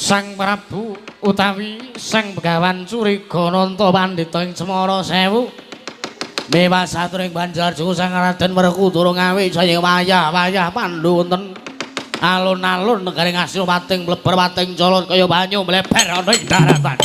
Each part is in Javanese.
Sang Prabu utawi Sang Begawan Curigananta Pandhita ing Cemara Sewu Mewas saturing Banjarjo Sang Raden Werkudara ngawe saya wayah-wayah Pandhu wonten alun-alun negaring asira pating mleber pating colot kaya banyu mleber ana ing daratan.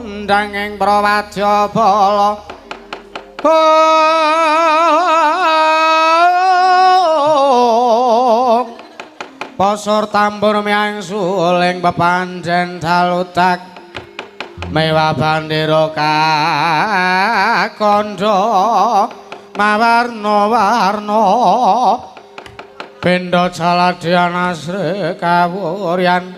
Undanging Prawadyabala Pasur tambur miang suling bepanjen talutak Mewa bandera kakandha mawarna-warna Benda Jaladyan asri kawuryan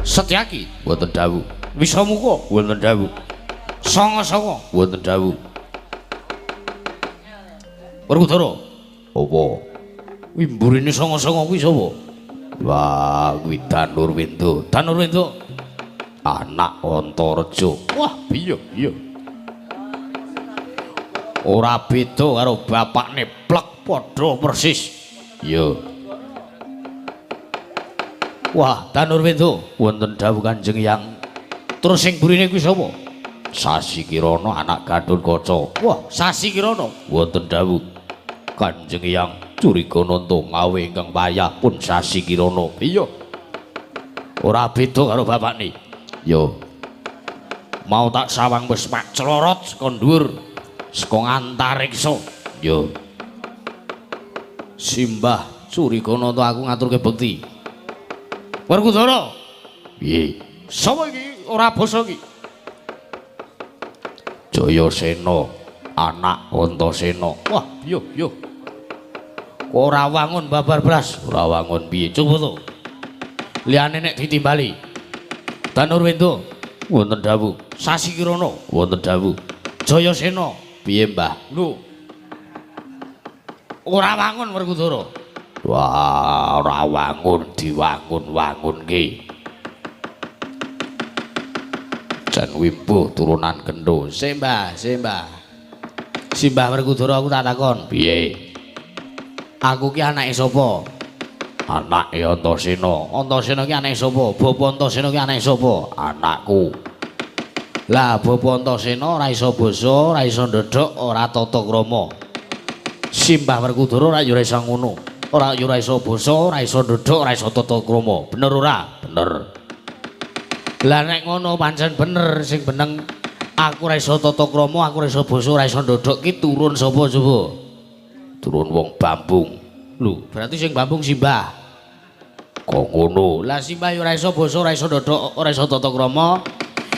Setyaki wonten dawuh Wisamuka wonten dawuh Sanga-sanga wonten dawuh Werkudara apa wimburine sanga-sanga kuwi sapa wah kuwi Danurwinda anak Antareja wah iya ora beda karo bapakne plek padha persis iya wah Danurwinda wonten dawuh Kanjeng Hyang terus sing burine kuwi sapa Sasi Kirana anak Gatotkaca wah Sasi Kirana wonten dawuh Kanjeng Hyang Curigananta ngawe ingkang wayah pun Sasi Kirana iya ora beda karo bapakne yo mau tak sawang wis mak clorot saka dhuwur saka antariksa yo Simbah Curigananta aku ngaturke bekti Werkudara. Piye? Sapa iki ora basa iki? Jayasena, anak Antasena. Wah, yo. Ora wangun babar blas, ora wangun piye? Coba to. Liyane nek ditimbali. Danurwendra, wonten dawuh. Sasi Kirana, wonten dawuh. Jayasena, piye Mbah? Lho. Ora wangun Werkudara. Wah, ora wangun diwangun-wangunke. Jan Wimbuh turunan Gendho. Simbah. Simbah Werkudara aku tak takon. Piye? Aku ki anake sapa? Anake Antasena. Antasena ki anake sapa? Bapa Antasena ki anake sapa? Anakku. Lah Bapa Antasena ora iso basa, ora iso ndedhok, ora tata krama. Simbah Werkudara ora ya iso ngono. Ora ya iso basa, ora iso ndedhok, ora iso tata krama. Bener ora? Bener. Lah nek ngono pancen bener sing beneng aku ora iso tata krama, aku ora iso basa, ora iso ndodhok ki turun sapa coba? Turun wong Bambung. Lho, berarti sing Bambung Simbah. Kok ngono? Lah Simbah ora iso basa, ora iso ndodhok, ora iso tata krama.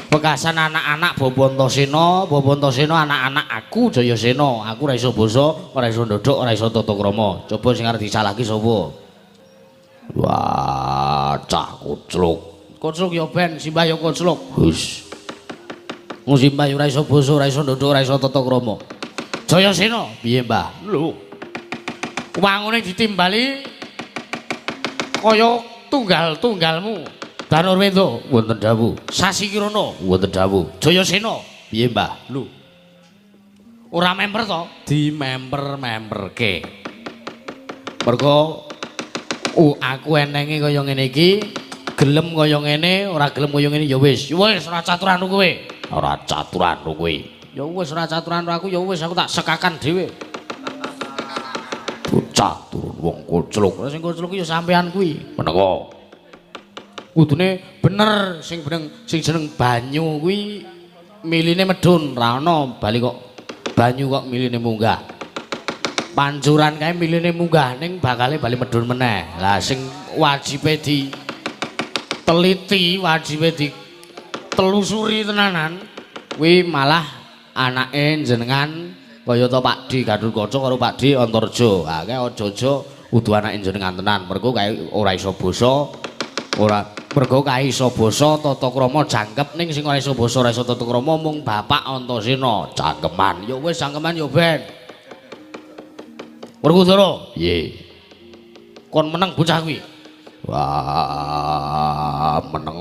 Bekasan anak-anak Bapa Antasena anak-anak aku Jayasena. Aku ora iso basa, ora iso ndodhok, ora iso tata krama. Coba sing arep disalahke sapa? Wah, cah kucluk. Kocluk ya ben, Simbah ya kocluk. Hus. Wong Simbah ora iso basa, ora iso ndodhok, ora iso tata krama. Jayasena, piye Mbah? Lho. Wangune ditimbali kaya tunggal-tunggalmu. Danurwendra, wonten dawuh. Sasi Kirana, wonten dawuh. Jayasena, piye Mbah? Lho. Ora member to? Dimember-memberke. Mergo aku enenge kaya ngene iki. Gelem kaya ngene, ora gelem kaya ngene ya wis. Wis ora caturan kowe. Ora caturan kowe. Ya wis ora caturan aku ya wis aku tak sekakan dhewe. Bocah turun wong kocluk. Sing kocluk ya sampean kuwi. Menapa? Kudune bener sing jeneng banyu kuwi miline medhun, ra ana bali kok banyu kok miline munggah. Pancuran kae miline munggah ning bakale bali medhun meneh. Lah sing wajibe teliti wajibe ditelusuri tenanan kuwi malah anake jenengan kaya to Pak Di Gatotkaca karo Pak Di Antarja. Ha kae aja-aja udu anake jenengan tenan mergo kae ora iso basa mergo kae iso basa tata krama jangkep ning sing ora iso basa ora iso tata krama mung Bapak Antasena cangkeman. Ya wis cangkeman ya ben. Werkudara, piye? Kon meneng bocah kuwi. Wah, meneng.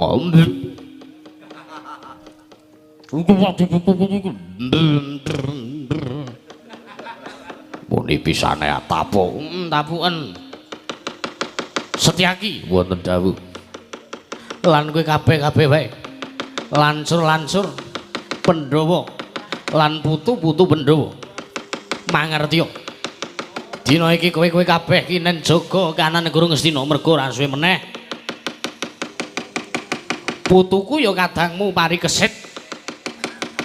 Muni pisane tapo, tapuken. Setyaki wonten dawuh. Lan kowe kabeh-kabeh wae. Lancur-lancur Pandhawa lan putu-putu Pandhawa. Mangertiya. Dina iki kowe kabeh ki nen jaga kanan negara Ngastina merga ora suwe meneh. Putuku ya kadangmu parikesit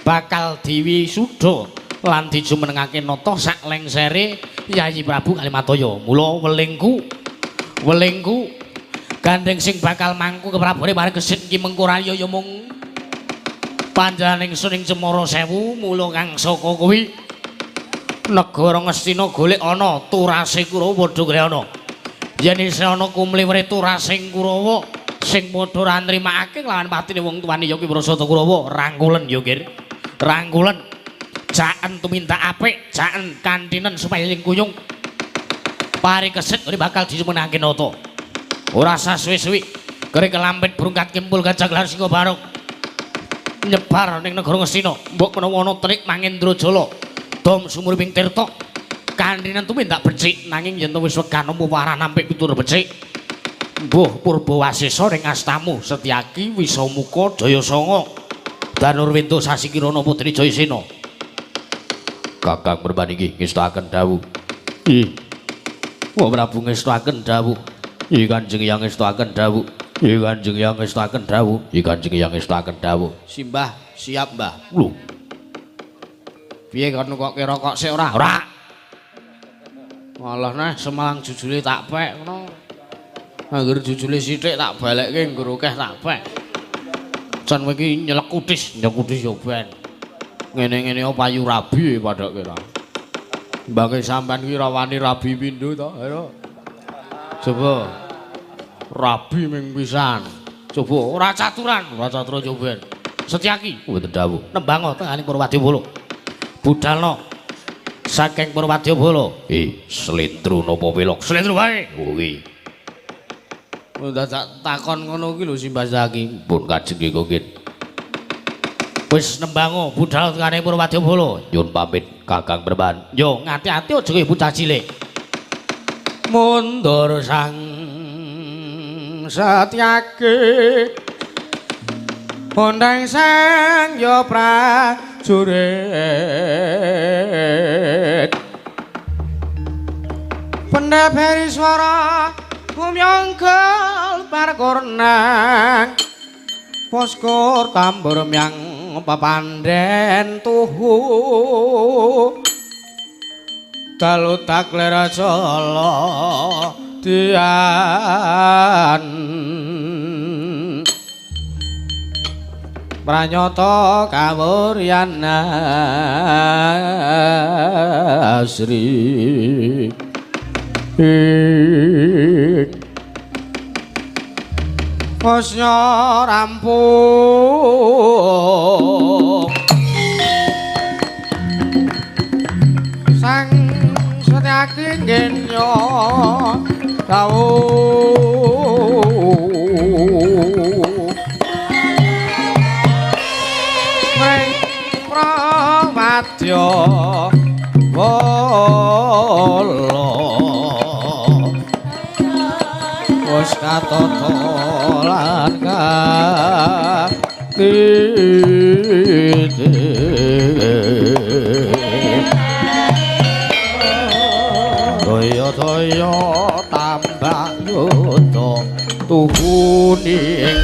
bakal diwisuda lan dijumenengake nata sak lengsere Yayi Prabu Kalimataya. Mula welingku gandeng sing bakal mangku keprabone parikesit ki mengko raya ya mung panjenengan ingsun ing Cemara Sewu. Mula kang saka kuwi negara Ngastina golek ana Turase Kurawa padha grehana. Yen isih ana kumliwere Turasing Kurawa sing padha ra nrimakake lawan patine wong tuwane ya kuwi Wirasata Kurawa, rangkulen ya Kir. Rangkulen. Jaken tumindak apik, jaken kantinen supaya ing kuyung. Parikesit bakal dijumenengake nata. Ora sasuwi-suwi kere kelampit brungkat kimpul gajah gelar singa barok. Nyebar ning negara Ngastina. Mbok menawa ana trik Mangendrajala. Dom sumuriping tirta kantinen tumindak becik nanging yen wis wegan apa warah nampik pitur becik. Mbuh Purbawasesa ring astamu Setyaki Wisamuka Jayasanga Danurwendra Sasi Kirana Putri Jayasena. Kakang berbandingi ngestakaken dawuh. Ih. Wong Prabu ngestakaken dawuh. Ih Kanjeng Hyang ngestakaken dawuh. Ih Kanjeng Hyang ngestakaken dawuh. Ih Kanjeng Hyang ngestakaken dawuh. Simbah, siap Mbah. Lho. Piye kono kok kira kok sik ora? Ora. Malah nah semalang jujule tak pek ngono. Angger jujule sithik tak balekke ngrokeh tak pek. Jan kowe iki nyelek kutis yo ben. Ngene-ngene payu rabi padha kira. Mbake sampean ki ra wani rabi pindho to, ayo. Coba rabi ming pisan. Coba ora caturan yo ben. Setyaki mboten dawuh. Nembang tengahing Purwadya Bala. Budalno saking Purwadya Bala. Slendro napa pelok? Slendro wae. Kuwi. Dadak takon ngono kuwi lho Simbah Zaki. Pun Kajeng Kogit. Wis nembang budal tengahing Purwadya Bala. Nyun pamit Kakang Perban. Yo ngati-ati aja kowe bocah cilik. Mundur sang Setyaki. Ondang sang yo prajurit. Pendaperi swara Kumyongkel parkornang Poskur tambur myang papanden tuhu Dalu taklera jala dian Pranyata kawuryan asri Kosnya rampung Sang Setyaki ngenya dawuh Mring Prawadya Bala wis katata lan katiti daya tambah yuda tuhuning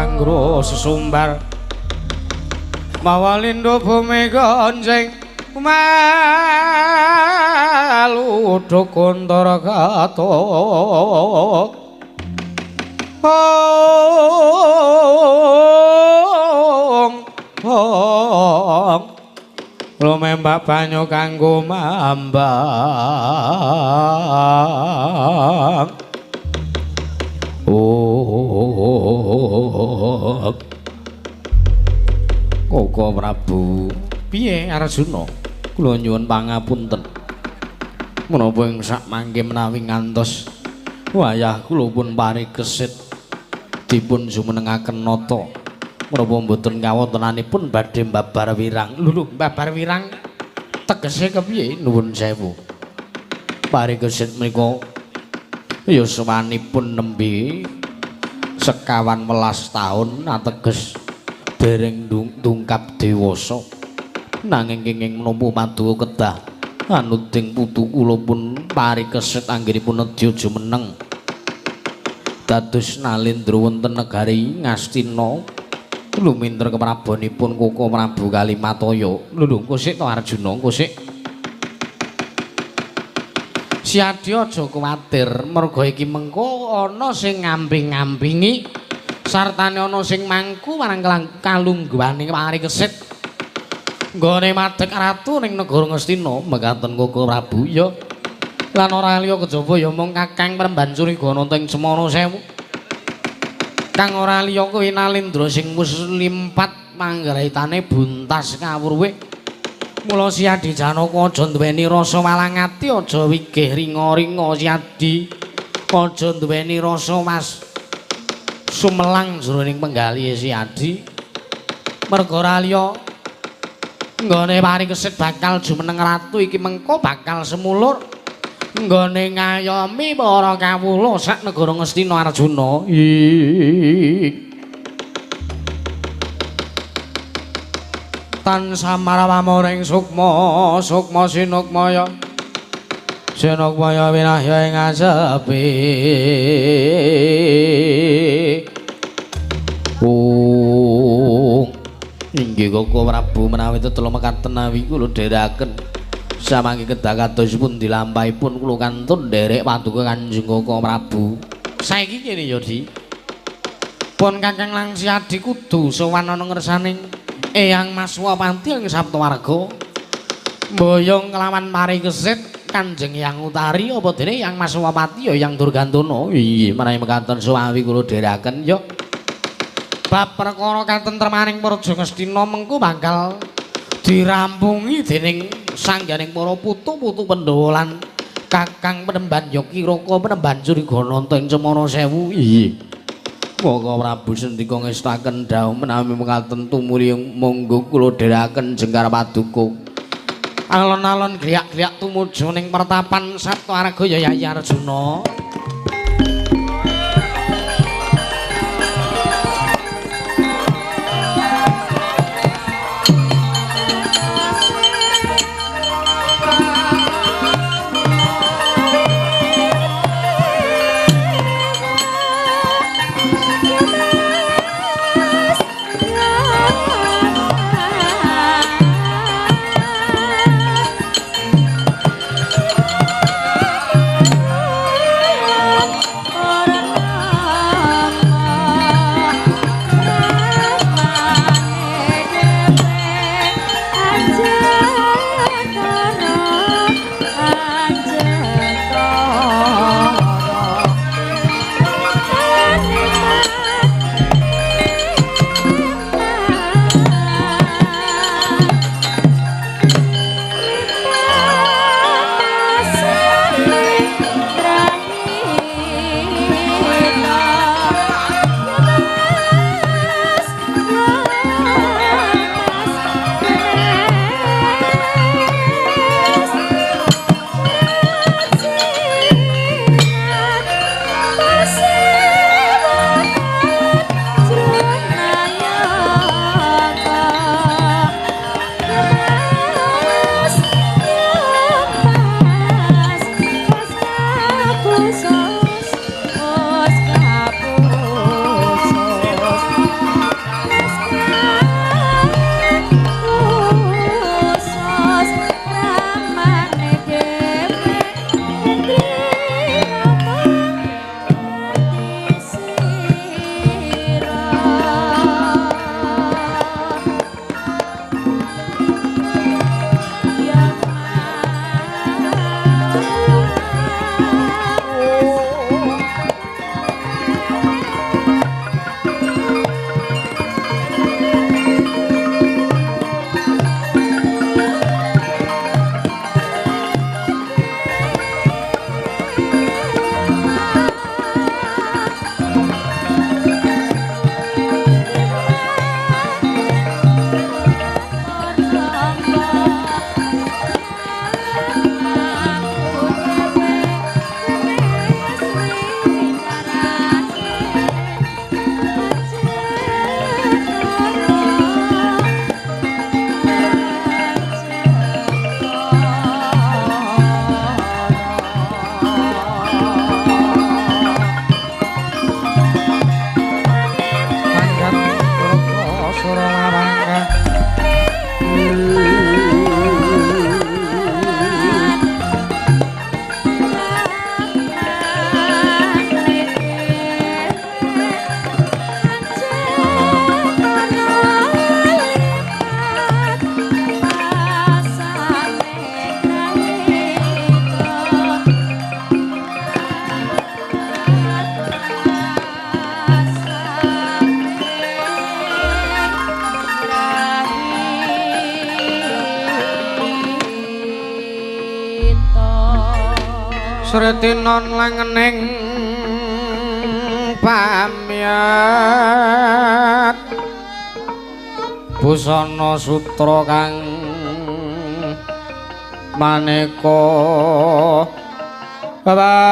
panggro sesumbar mawalindo bumi gonjeng malu dukuntor katok lumembak banyu kanggo mambang Koko Prabu piye Arjuna kula nyuwun pangapunten menapa ing sak mangke menawi ngantos wayah kula pun parikesit dipun jumenengaken nata menapa mboten kawontenanipun badhe mbabar wirang lho mbabar wirang tegese kepiye nuwun sewu parikesit menika ya sawanipun nembe sekawan welas taun ateges dereng tungkap dewasa nanging kenging menapa paduka kedah anuding putu kula pun parikesit anggenipun nedya jumeneng dados nalendra wonten negari Ngastina lumintar keprabonipun Koko Prabu Kalimataya lho kosik to Arjuna kosik Siadya aja kuwatir merga iki mengko ana sing ngamping-ngampingi sartane ana sing mangku marang kalungguhane parikesit nggone madhek ratu ning negara Ngastina mekaten Koko Prabu ya lan ora liya kejaba ya mung Kakang Prembancuri Gana teng Semana Sewu kang ora liya kuwi Nalendra sing wis limpat manggraitane buntas kawruwe mula Siadi Janaka aja duweni rasa walang ati aja wigih ringa-ringa Siadi aja duweni rasa mas sumelang jroning penggali Siadi merga ora liya nggone parikesit bakal jumeneng ratu iki mengko bakal semulur nggone ngayomi para kawula sak negara Ngastina Arjuna tan samarawamoring sukma sukma sinukmaya sinukmaya winahya ing asepi inggih Koko Prabu menawi tetelo mekaten nawi kula dherekaken samangke kedah kadosipun dilampahipun kula kantun nderek paduka Kanjeng Koko Prabu saiki kene ya Di pun Kakang Langsiadi kudu sowan ana ngersaning Eyang Maswapati ing Saptawarga mboyong kelawan parikesit Kanjeng Hyang Utari apa dene Hyang Maswapati ya Hyang Durgantana iya menawi mekaten suwawi kula dherekaken ya bab perkara katentremaning Praja Ngastina mengko bakal dirampungi dening sangganing para putu-putu Pandhawa lan Kakang Penemban Yakiraka Penembancuri Gana teng Semana Sewu iya Koko Prabu sendika ngestaken dawuh menawi mekaten tumuli monggo kula dherekaken jengkar paduka alon-alon griyak-griyak tumuju ning pertapan Saptawarga Yayi Arjuna Sretinon langening pamyat busana sutra kang maneka babar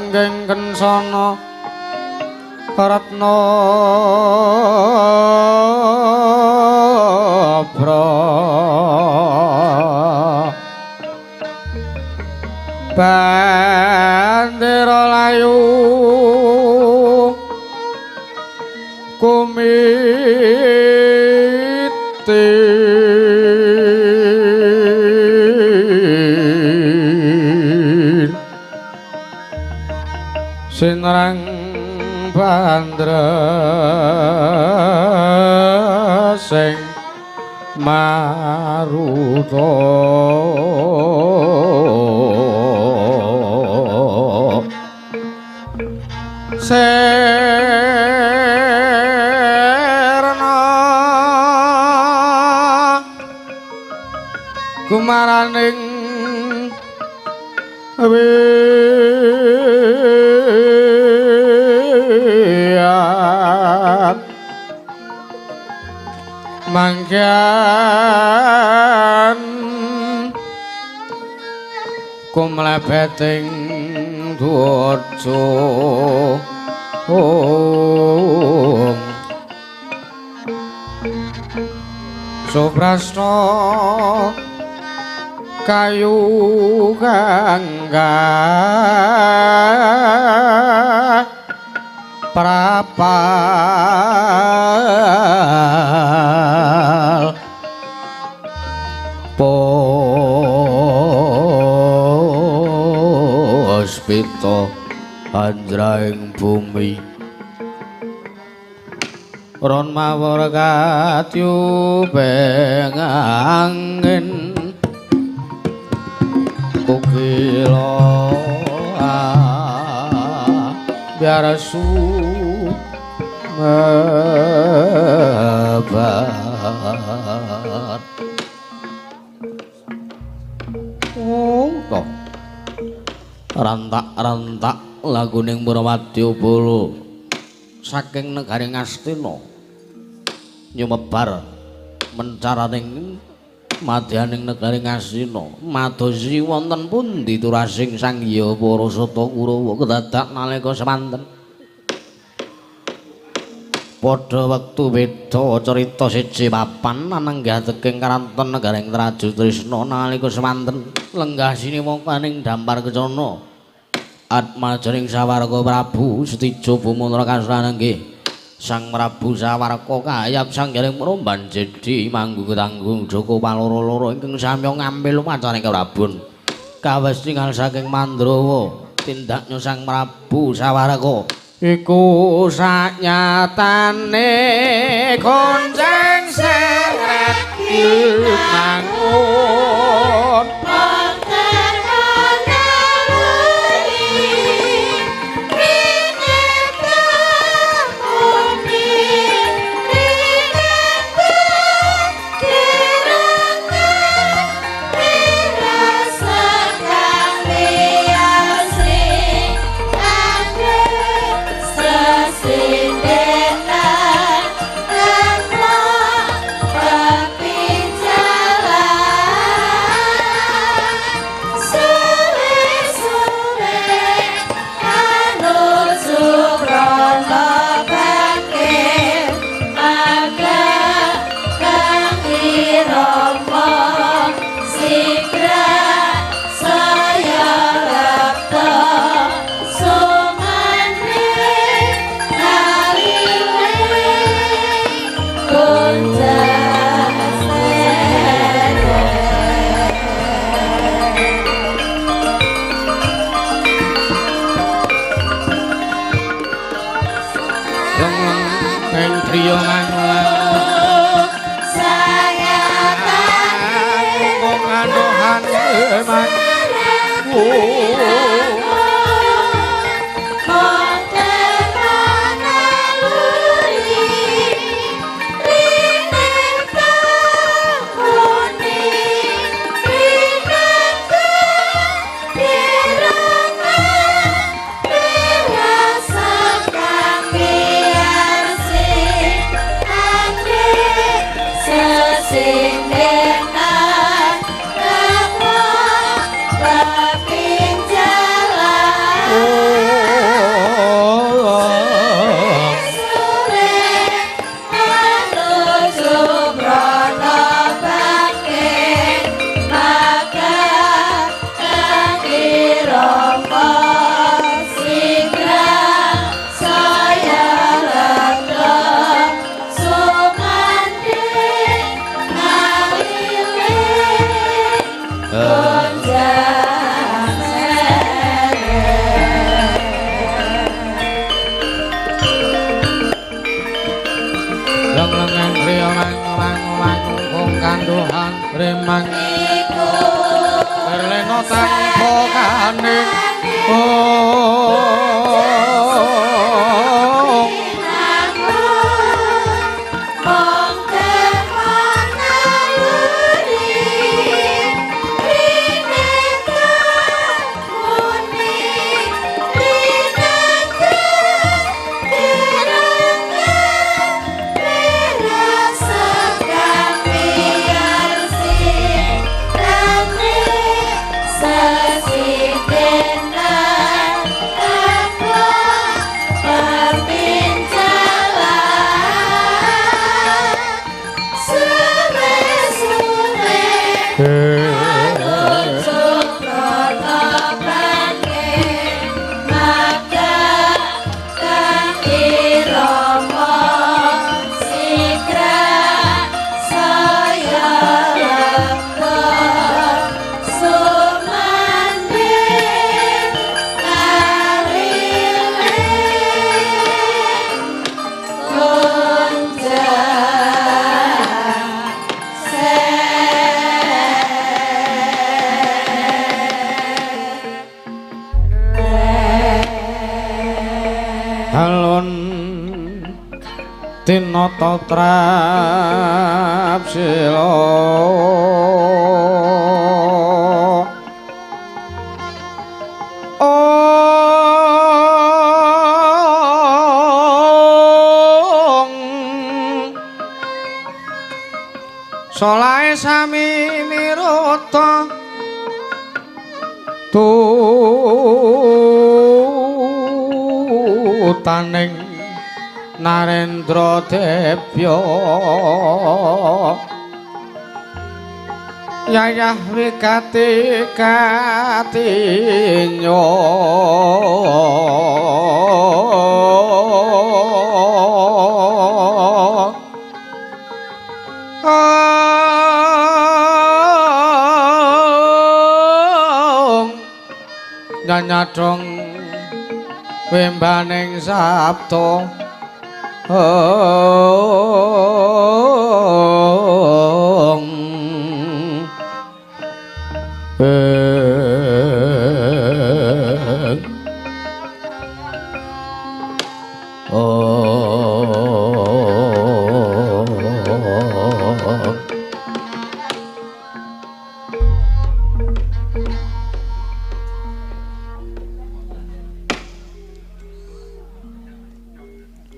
ranggeng kencana ratna bandera layu komite sinrang bandra sing maruta serna kumaraning wiyat mangkyan kumlebeting duaja Suprasna kayu gangga prapal puspita anjraing bumi ron mawar katyubeng angin ukila biar sumebat toh rantak-rantak laguning Balawadya Bala saking negari Ngastina nyumebar mencaraning madyaning negari Ngastina madosi wonten pundi turasing Sangya Parasata Kurawa kedadak nalika semanten padha wektu beda carita siji papan ananggih teking karanten negaring Traju Trisna nalika semanten lenggah siniwakaning dampar kecana atmajaning Sawarga Prabu Setija Bumana Kasranenggih Sang Prabu Sawarga kayap sanggaring mromban jedhi manggu ketanggung Jaka paloro-loro ingkang samya ngambil macaning Prabun kawestingal saking Mandrawa tindaknya Sang Prabu Sawarga iku saknyatane gonceng seret mangun mangiku berleno tanpa kaning Tinata Trapsila Solae sami mirata tutaning Narendra Debya Yayah wigati katinyo nyanyadong wembaning sabta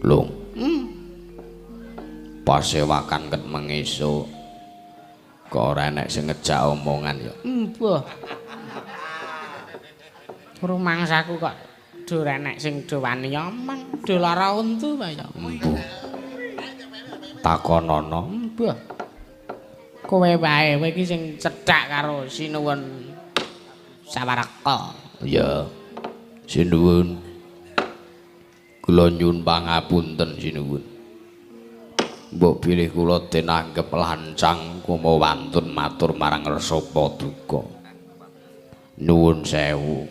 Lung pasewakan ket mengisuk kok ora enek sing ngejak omongan ya mbah rumangsaku kok dur enek sing do wani omong do lara untu kaya mbuh takonono mbah kowe wae kowe iki sing cedhak karo sinuwun sawareka ya sinuwun kula nyuwun pangapunten sinuwun. Mbok bilih kula den anggep lancang kuma wantun matur marang Resa Paduka. Nuwun sewu.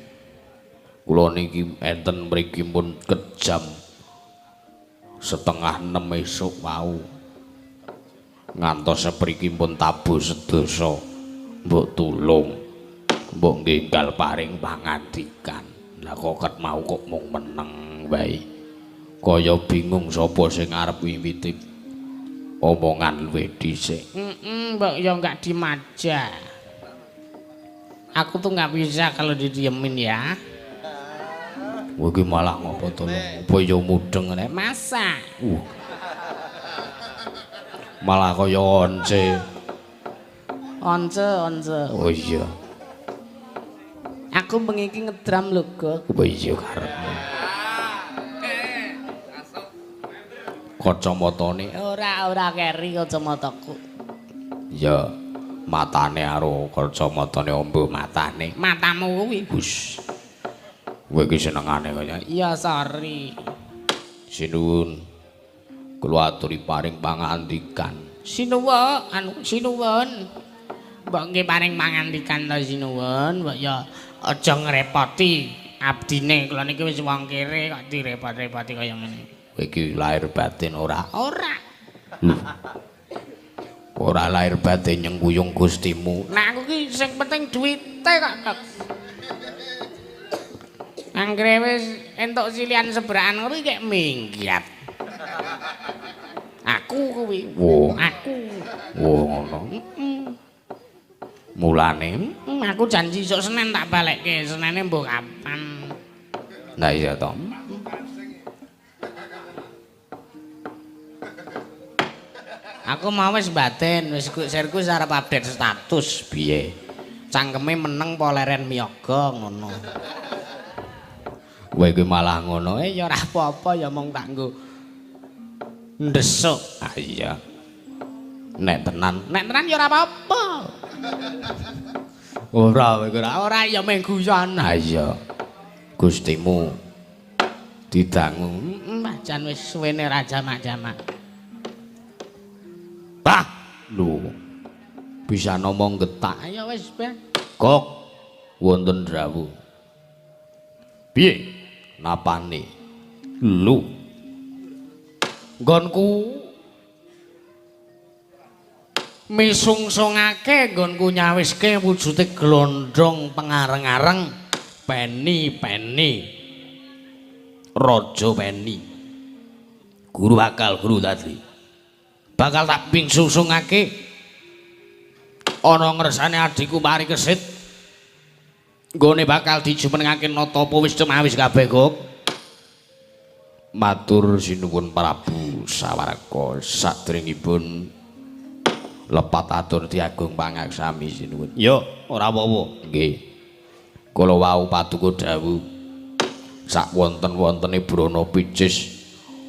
Kula niki enten mriki pun kejam 5:30 esuk wau. Ngantos sepriki pun tabuh sedasa. Mbok tulung. Mbok nggenggal paring pangandikan. Lah kok ket mau kok mung meneng wae. Kaya bingung sapa sing arep wiwiti omongan luwih dhisik. Mbak ya enggak dimaja. Aku tuh nggak bisa kalau didiemin ya. Kowe iki malah ngopo to? Apa ya mudeng nek masa? Malah kaya once. Once. Oh iya. Aku mengiki ngedram lho, Gok. Oh iya karepmu. Kacamatane ora keri kacamataku. Ya matane karo kacamatane ombo matane. Matamu kuwi. Wus. Kowe iki senengane kaya. Iya, sorry. Sinuwun. Kula aturi paring pangandikan. Sinuwun. Mbok nggih paring pangandikan to sinuwun, mbok ya aja ngrepoti abdine. Kula niki wis wong kere kok direpot-repoti kaya ngene. Kowe iki lahir batin ora? Ora. Ora lahir batin nyengkuyung Gustimu. Nah aku ki sing penting duwite kok. Anggere wis entuk silian sebrakan ngono iki minggiat. Aku kuwi. Wo. Aku. Wo ngono. Mulane Aku janji esuk Senin tak balekke. Senene mbok kapan. Nah iya to. Aku mau wis batin, wis sirku arep update status. Piye? Cangkeme meneng poleren miyaga ngono. Kowe iki malah ngono. Ya ora apa-apa ya mung tak nggo ndesuk. Ah iya. Nek tenan Ya ora apa-apa. Ora ya mung guyon. Ah iya. Gustimu didangu. Jan wis suwene ra jamak-jamak. Bah, lho. Bisa ngomong getak. Ayo wis ben. Kok wonten rawuh. Piye? Napane? Lho. Nggonku misungsungake nggonku nyawiske wujude glondhong pengareng-areng peni-peni. Raja Peni. Guru akal guru tadi. Bakal tak pingsungsungake ana ngersane adikku Pari Kesit. Nggone bakal dijumenengake nata apa wis cemawis kabeh kok. Matur sinuwun Prabu Sawarga sadèrèngipun lepat atur diagung pangaksami sinuwun. Ya, ora apa-apa. Nggih. Kula wau paduka dawuh sak wonten-wontene Brana Picis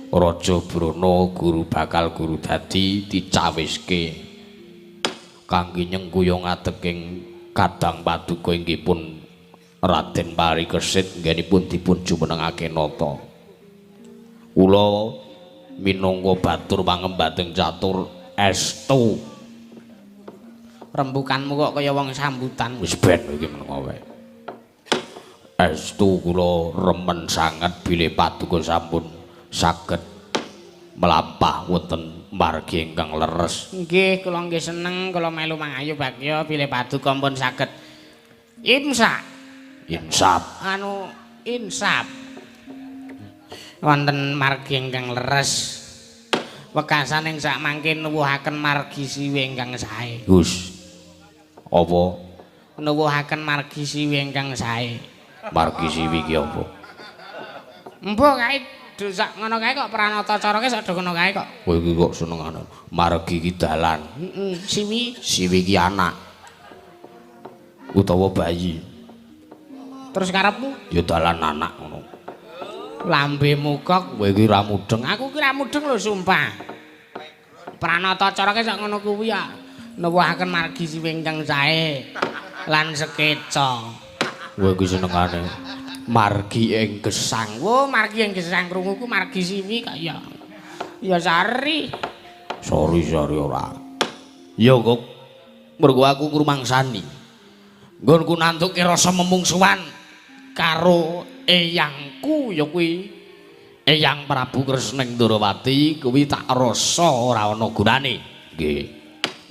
Raja Brana guru bakal guru dadi dicawiske kangge nyengkuyung ateking kadang paduka inggihipun Raden Pari Kesit nggenipun dipun jumenengake nata. Kula minangka batur pangembating catur estu. Rembukanmu kok kaya wong sambutan. Wis ben iki menengo wae. Estu kula remen sanget bilih paduka sampun saged melampah wonten margi ingkang leres. Nggih, kula nggih seneng kula melu mangayu bagya bilih paduka pun saged imsak. Insap. Insap. Wonten margi ingkang leres. Wekasan ing sak mangke nuwuhaken margi siwi ingkang sae. Gus. Apa? Nuwuhaken margi siwi ingkang sae. Margi siwi ki apa? Mbok kae dosak ngono kae kok pranata carake sak do ngono kae kok. Kowe iki kok senengane. Margi ki dalan. Siwi. Siwi ki anak. Utawa bayi. Terus karepmu? Ya dalan anak ngono. Lambemu kok. Kowe iki ra mudeng. Aku ki ra mudeng lho sumpah. Pranata carake sak ngono kuwi ya. Nuwuhaken margi siwi ingkang sae lan sekeca. Kowe iki senengane. Margi ing gesang. Wo, margi ing gesang krunguku margi siwi kok ya. Ya sari. Sori ora. Ya kok mergo aku ngrumangsani. Nggonku nantuke rasa memungsuhan karo eyangku ya kuwi Eyang Prabu Kresneng Ndrawati kuwi tak rasa ora ana gunane. Nggih.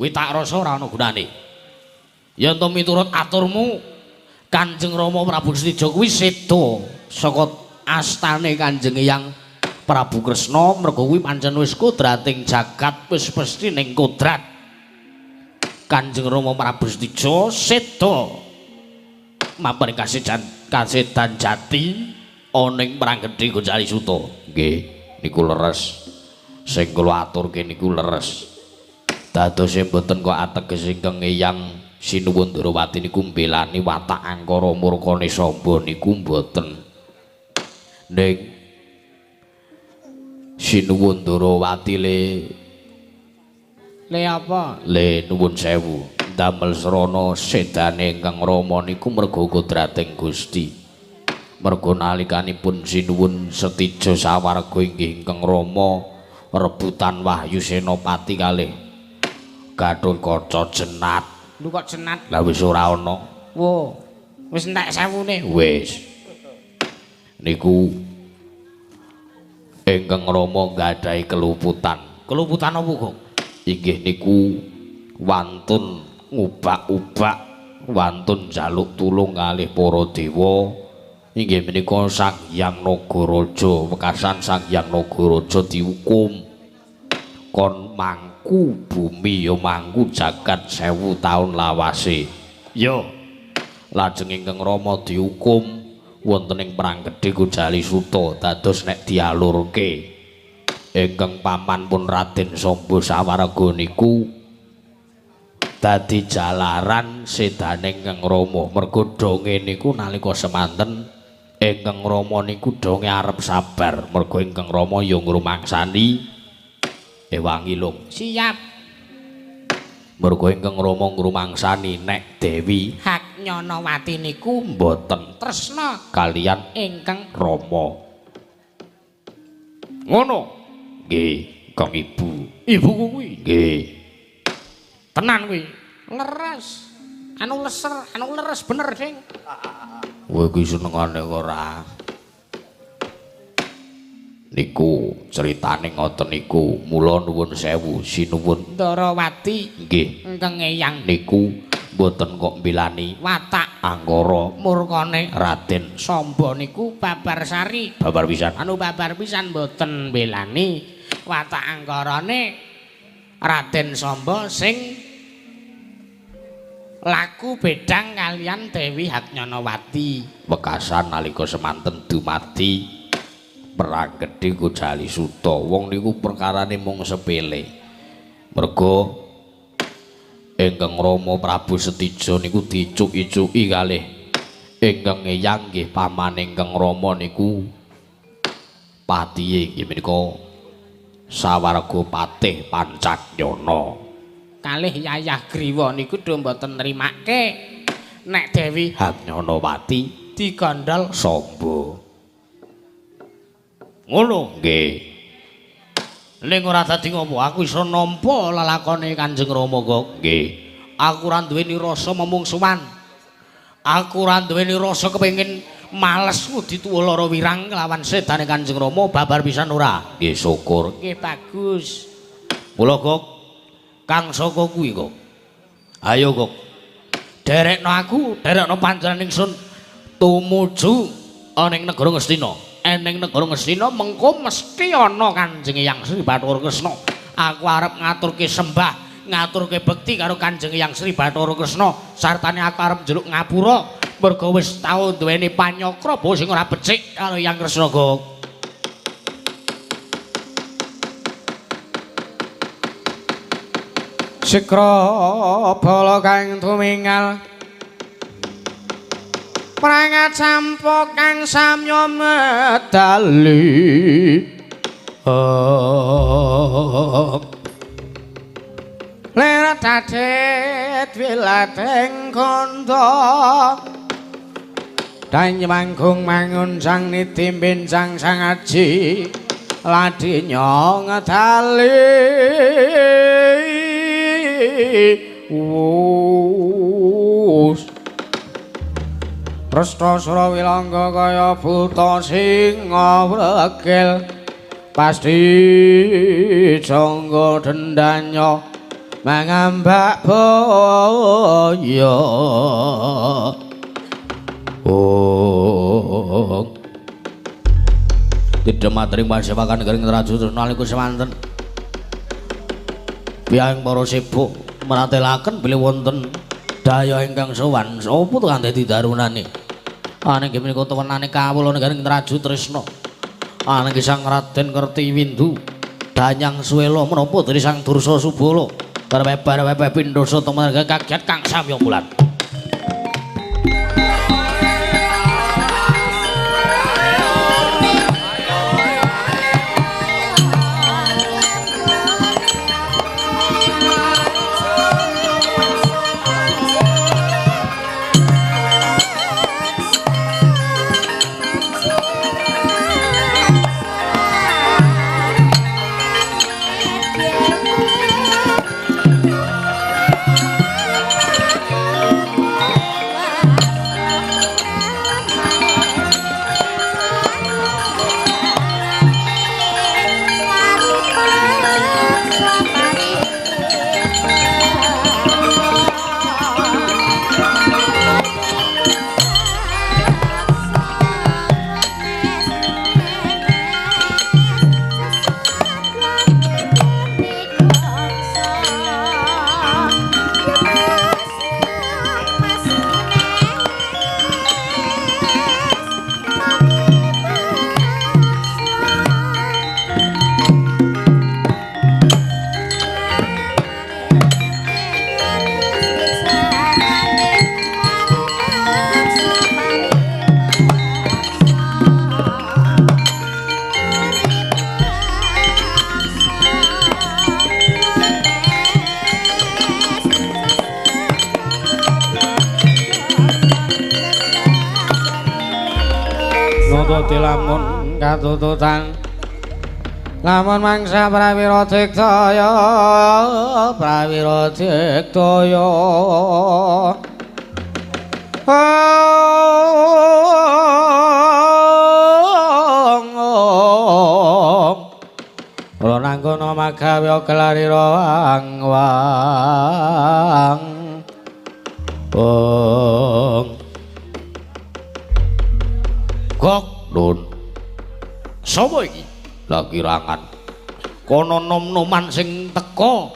Kuwi tak rasa ora ana gunane. Ya ento miturut aturmu Kanjeng Rama Prabu Setijo kuwi seda saka astane Kanjeng Eyang Prabu Kresna merga kuwi pancen wis kodrating jagat wis mesti ning kodrat Kanjeng Rama Prabu Setijo seda mampir kasedan jati ana ing Pranggedhe Gojali Suta. Nggih, niku leres. Sing kula aturke niku leres. Dadose mboten kok ateges ingkang Eyang Sinuwun Ndrawati niku mbelani watak angkara murkane samba niku mboten. Ning Sinuwun Ndrawati Le apa? Le nuwun sewu. Damel srana sedane ingkang Rama niku merga kodrating Gusti. Merga nalikanipun Sinuwun Setija Sawarga inggih ingkang Rama rebutan Wahyu Senopati kalih Gatotkaca Jenat. Lho kok jenat? Lah wis ora ana. Wo, wis entek sewune. Wis. Niku ingkang Rama nggadahi keluputan. Keluputan apa kok? Inggih niku wantun ngubak-ubak wantun jaluk tulung kalih para dewa inggih menika Sang Hyang Nagaraja wekasan Sang Hyang Nagaraja diukum kon mangku bumi ya mangku jagat 1000 taun lawase ya lajeng ingkang Rama diukum wonten ing perang gedhe Gojali Suta dados nek dialurke ingkang paman pun Raden Samba Sawarga niku dadi jalaran sedaning Kang Rama mergo donge niku nalika semanten ingkang Rama niku donge arep sabar mergo ingkang Rama ya ngrumangsani Ewangi Lung siap mergo ingkang Rama ngrumangsani nek Dewi Haknyanawati niku mboten tresna kalian ingkang Rama ngono nggih Kang Ibu kuwi nggih tenan kuwi leres anu leres bener sing kowe kuwi senengane ora niku critane ngoten niku mula nuwun sewu sinuwun Ndarawati nggih ingkang eyang niku mboten kok mbelani watak Anggara murkane Raden Samba niku babar sari babar pisan anu babar pisan mboten mbelani watak anggarane Raden Samba sing laku bedang kalian Dewi Haknyanawati wekasan nalika semanten dumadi perang gedhe Gojali Suta wong niku perkarane mung sepele mergo ingkang Rama Prabu Setija niku dicuk-icuki kalih ingkang eyang nggih paman ingkang Rama niku patihe nggih menika Sawarga Patih Pancajana kalih Yayah Griwa niku do mboten nrimake nek Dewi Haknyanawati digandhol Samba ngono nggih ning ora dadi ngopo aku iso nampa lelakone Kanjeng Rama kok nggih aku ora duweni rasa memungsuhan aku ora duweni rasa kepengin males ngudi tuwa lara wirang kelawan sedane Kanjeng Rama babar pisan ora nggih syukur nggih bagus mula kok Kang saka kuwi kok ayo kok derekno aku derekno panjenengan ingsun tumuju ana ing negara Ngastina eneng negara Ngastina mengko mesti ana Kanjeng Hyang Sri Bathara Kresna aku arep ngaturke sembah ngaturke bekti karo Kanjeng Hyang Sri Bathara Kresna sartane aku arep njaluk ngapura mergo wis tau duweni panyokraba sing ora becik karo Hyang Kresna kok Sikra bala kang tumingal prangat sampo kang samya medali Lera tadet wilateng kondo Danyi manggung mangun sang nitimbin sang aji Ladi nyong tali Presta Surawilangga kaya buta singa wregel pasti jangga dendanya mangambak boyo tidak materi masyarakat garing raju nalika semanten piyambak para sibuk meratelaken bilih wonten daya ingkang sowan sapa to kang dadi darunane ana nggih menika tewenane kawula negaring Raju Tresna ana nggih Sang Raden Kertiwindu danyang suwela menapa dari Sang Dursa Subala karepe pindhasa temarga kagiat kang samya bulan dadi lamun katututan lamun mangsa prawira digdaya prawira digdaya kula nanggono magawe gelarira wang Gok Nun sapa iki lagi rangan kono nom-noman sing teka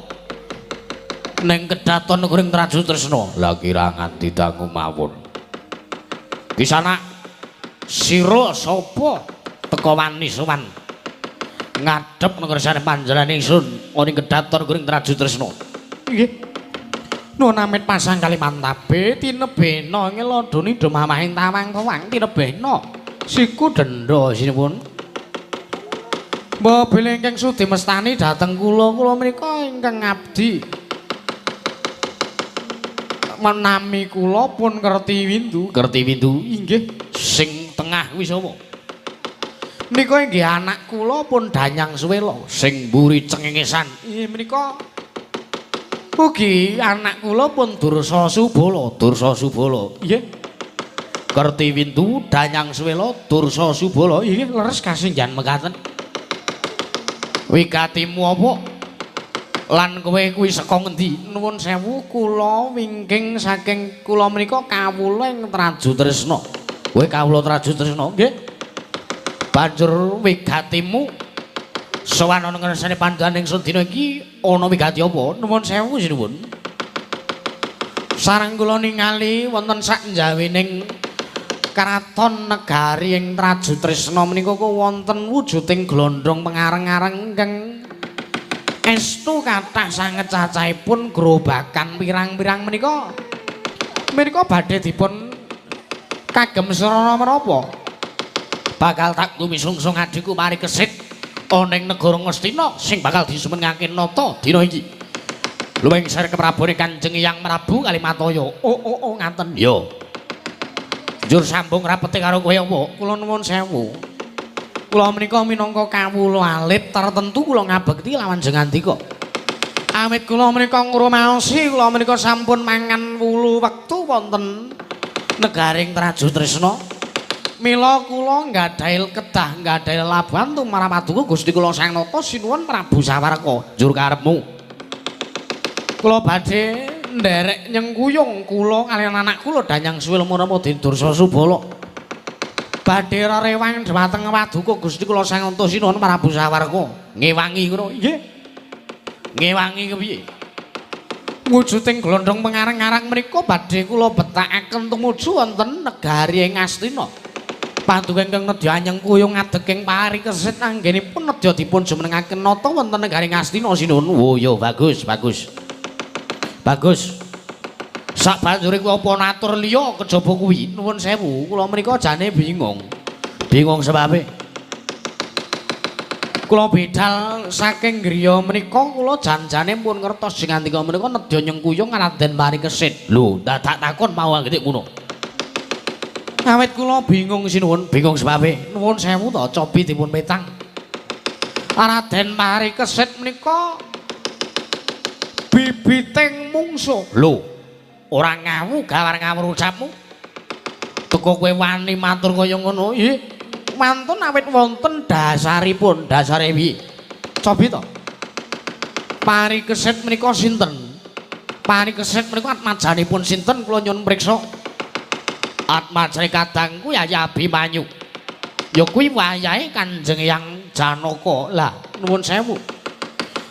ning kedaton negering Traju Tresna lagi rangan didangu mawon Kisana sira sapa teka wani sowan ngadhep negresane panjenengan ingsun ana ing kedaton negering Traju Tresna nggih Nuwun amit pasang Kalimantabe tinebena ngelodoni demamahing tawang kawang tinebena siku denda sinipun Mbah bilih ingkang sudi mestani dhateng kula menika ingkang ngabdi menami kula pun Kertiwindu inggih sing tengah kuwi sapa menika inggih anak kula pun Danyang Suwela sing mburi cengengesan inggih menika ugi anak kula pun Dursa Subala nggih Kertiwindu Danyang Suwela Dursa Subala inggih leres kasenjan mekaten wigatimu apa lan kowe kuwi saka ngendi nuwun sewu kula wingking saking kula menika kawula ing Traju Tresna kowe kawula Traju Tresna nggih banjur wigatimu sowan ana ngersane panjenengan ingsun dina iki ana wigati apa nuwun sewu sinuwun sareng kula ningali wonten sak njawining Karaton negari ing Traju Tresna menika wonten wujuding glondhong pengareng-areng ingkang estu kathah sanget cacahipun grobakan pirang-pirang menika badhe dipun kagem sarana menapa bakal tak tumisungsung adhiku mari kesit ana ing negara Ngastina sing bakal disumenengake nata dina iki luwih sare keprabone Kanjeng Hyang Prabu Kalimataya oh ngaten ya njur sambung rapete karo kowe apa kula nuwun sewu kula menika minangka kawula alit tertentu kula ngabekti lawan jengandika awit kula menika ngrumaosi kula menika sampun mangan wulu wektu wonten negaring Traju Tresna mila kula nggadahi kedah nggadahi labuhan tumrap paduka Gusti kula Sang Nata sinuwun Prabu Sawaraka njur karepmu kula badhe nderek nyengkuyung kula kaliyan anak kula Danyang Suwela Muramadi Dursa Subala badhe rerewang dhumateng paduka Gusti kula Sang Nata sinuwun Prabu Sawaraka ngewangi ngono nggih ngewangi kepiye wujuding glondhong pengareng-areng menika badhe kula betakaken tumuju wonten negari ing Astina paduka ingkang nedya nyengkuyung ngadeging parikesit anggenipun nedya dipun jumenengaken nata wonten negari ing Astina sinuwun oh ya bagus sak banjure kuwi apa natur liya kejaba kuwi nuwun sewu kula menika jane bingung sebabe kula bidal saking griya menika kula jan-jane pun ngertos sing andika menika nedya nyengkuyung Raden Parikesit lho dadak takon mau anggene ngono awit kula bingung sinuwun bingung sebabe nuwun sewu to cobi dipun petang Raden Parikesit menika bibiting mungsuh lho ora ngawu gawar ngawur ucapmu teko kowe wani matur kaya ngono nggih mantun awit wonten dasaripun dasare piye cobi to Parikesit menika sinten Parikesit menika atmajanipun sinten kula nyuwun priksa atmajane kadangku Yayi Abimanyu ya kuwi wayahe Kanjeng Hyang Janaka lah nuwun sewu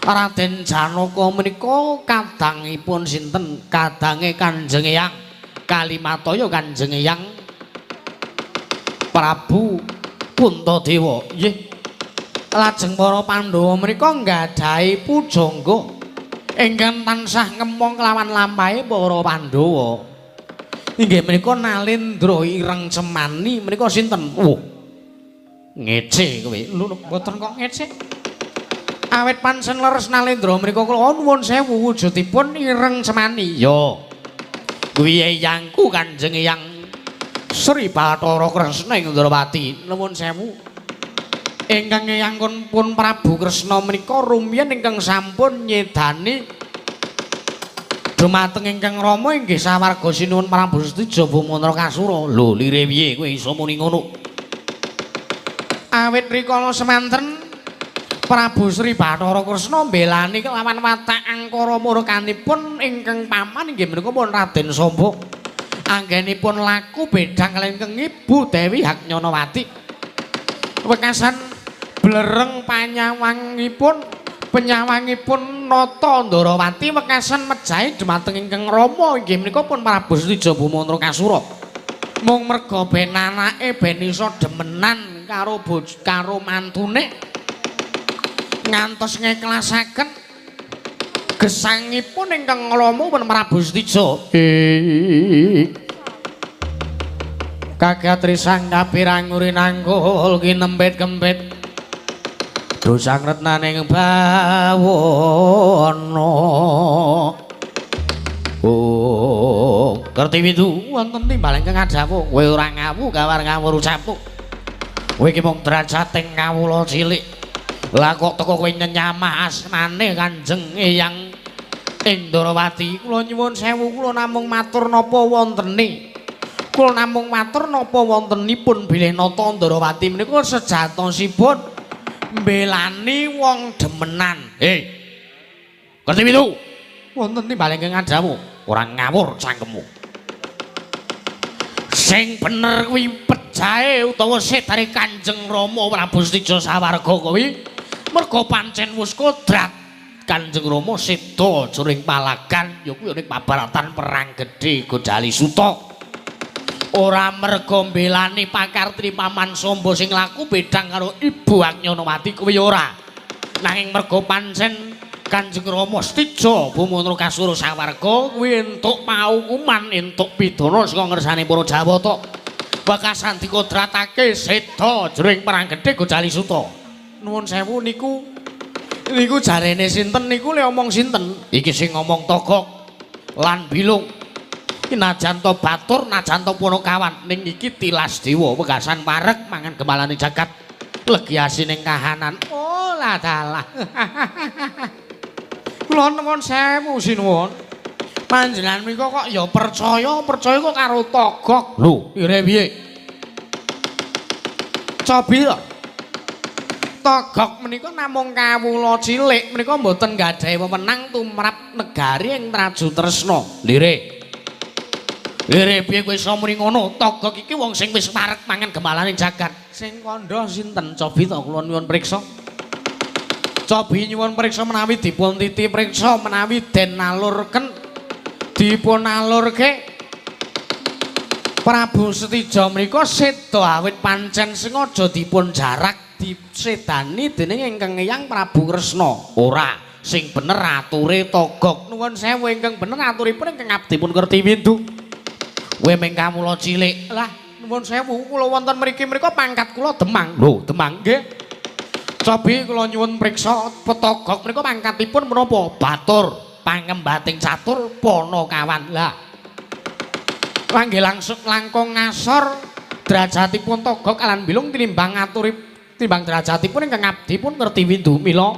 Raden Janaka menika kadangipun sinten? Kadange Kanjeng Hyang Kalimataya Kanjeng Hyang Prabu Puntadewa. Nggih. Lajeng para Pandhawa menika nggadahi pujangga ingkang tansah ngempong kelawan lampahe para Pandhawa. Inggih menika Nalendra Ireng Cemani menika sinten? Oh. Ngece kowe. Lho mboten kok ngece. Awit pancen leres Nalendra menika kula nuwun sewu wujudipun Ireng Cemani. Ya. Kuwi eyangku Kanjeng Hyang Sri Bathara Kresna ing Ndrawati. Nuwun sewu. Ingkang eyangipun pun Prabu Kresna menika rumiyin ingkang sampun nyedani dumateng ingkang Rama inggih sawarga sinuwun Prabu Setija Bumantara Kasura. Lho, lire piye kowe iso muni ngono? Awit rikala semanten Prabu Sri Bathara Kresna mbelani kelawan watak angkara murkanipun ingkang paman inggih menika pun Raden Samba. Anggenipun laku bedhang kaliyan Ibu Dewi Haknyanawati. Wekasan blereng penyawangipun Nata Ndarawati wekasan mejahi dhumateng ingkang Rama inggih menika pun Prabu Setija Bumantara Kasura. Mung merga ben anake ben iso demenan karo mantune ngantos ngiklasaken gesangipun ingkang Rama pun Prabu Setija. Kagatri sang kapiranguri nanggul kinempit-kempit dosang retnaning bawana. Oh, Kertiwindu wonten timbal ingkang adhawuh, kowe ora ngawu gawar ngawur ucapmu. Kowe iki mung drajating kawula cilik. Lah kok teko kowe nyenyamah asmane Kanjeng Eyang Indrawati. Kula nyuwun sewu, kula namung matur napa wontene. Kula namung matur napa wontenipun bilih Nata Ndarawati menika sejatosipun mbelani wong demenan. Hei. Kertiwindu. Wonten timbal ingkang adhawuh, ora ngawur cangkemmu. Sing bener kuwi pejahe utawa sedare Kanjeng Rama Prabu Setija sawarga kuwi merga pancen wis kodrat Kanjeng Rama seda juring palagan ya kuwi ning pabaratan perang gedhe Godali Suta. Ora merga mbelani pakartri Paman Samba sing laku bedhang karo Ibu Haknyanawati kuwi ora. Nanging merga pancen Kanjeng Rama Setija Bumantara Kasura sawarga kuwi entuk paukuman, entuk pidana saka ngersane para Jawata. Wekasan dikodratake seda jroning perang gedhe Godali Suta. Nuwun sewu niku jarene sinten niku le omong sinten? Iki sing ngomong Togok lan Bilung. Iki najan to batur, najan to Punakawan ning iki tilas dewa wekasan parek mangan gemalane jagat. Legiasi ning kahanan. Oh lah dalah. Kula nuwun sewu sinuwun. Panjenengan menika kok ya percaya kok karo Togok. Lho, ire piye? Cobi to. Togok menika namung kawula cilik menika mboten gadhahi wewenang tumrap negari ing Traju Tresna. Lire. Lire piye kowe iso muni ngono? Togok iki wong sing wis parek mangan gemalane jagat. Sing kandha sinten? Cobi to kula nyuwun priksa. Cobi nyuwun priksa menawi dipun titi priksa menawi den nalurken dipun nalurke Prabu Setija menika seda awit pancen sengaja dipun jarak disedani dening ingkang Eyang Prabu Kresna. Ora, sing bener ature Togok. Nuwun sewu ingkang bener aturipun ingkang abdi pun Kertiwindu. Kowe meng kamula cilik. Lah, nuwun sewu kula wonten mriki menika pangkat kula Demang. Lho, Demang nggih. Cobi kula nyuwun priksa Togok menika pangkatipun menapa? Batur, pangembating catur Punakawan. Lah. Langgih langsung langkung ngasor derajatipun Togok lan Bilung tinimbang timbang derajatipun ingkang abdi pun Kertiwindu. Mila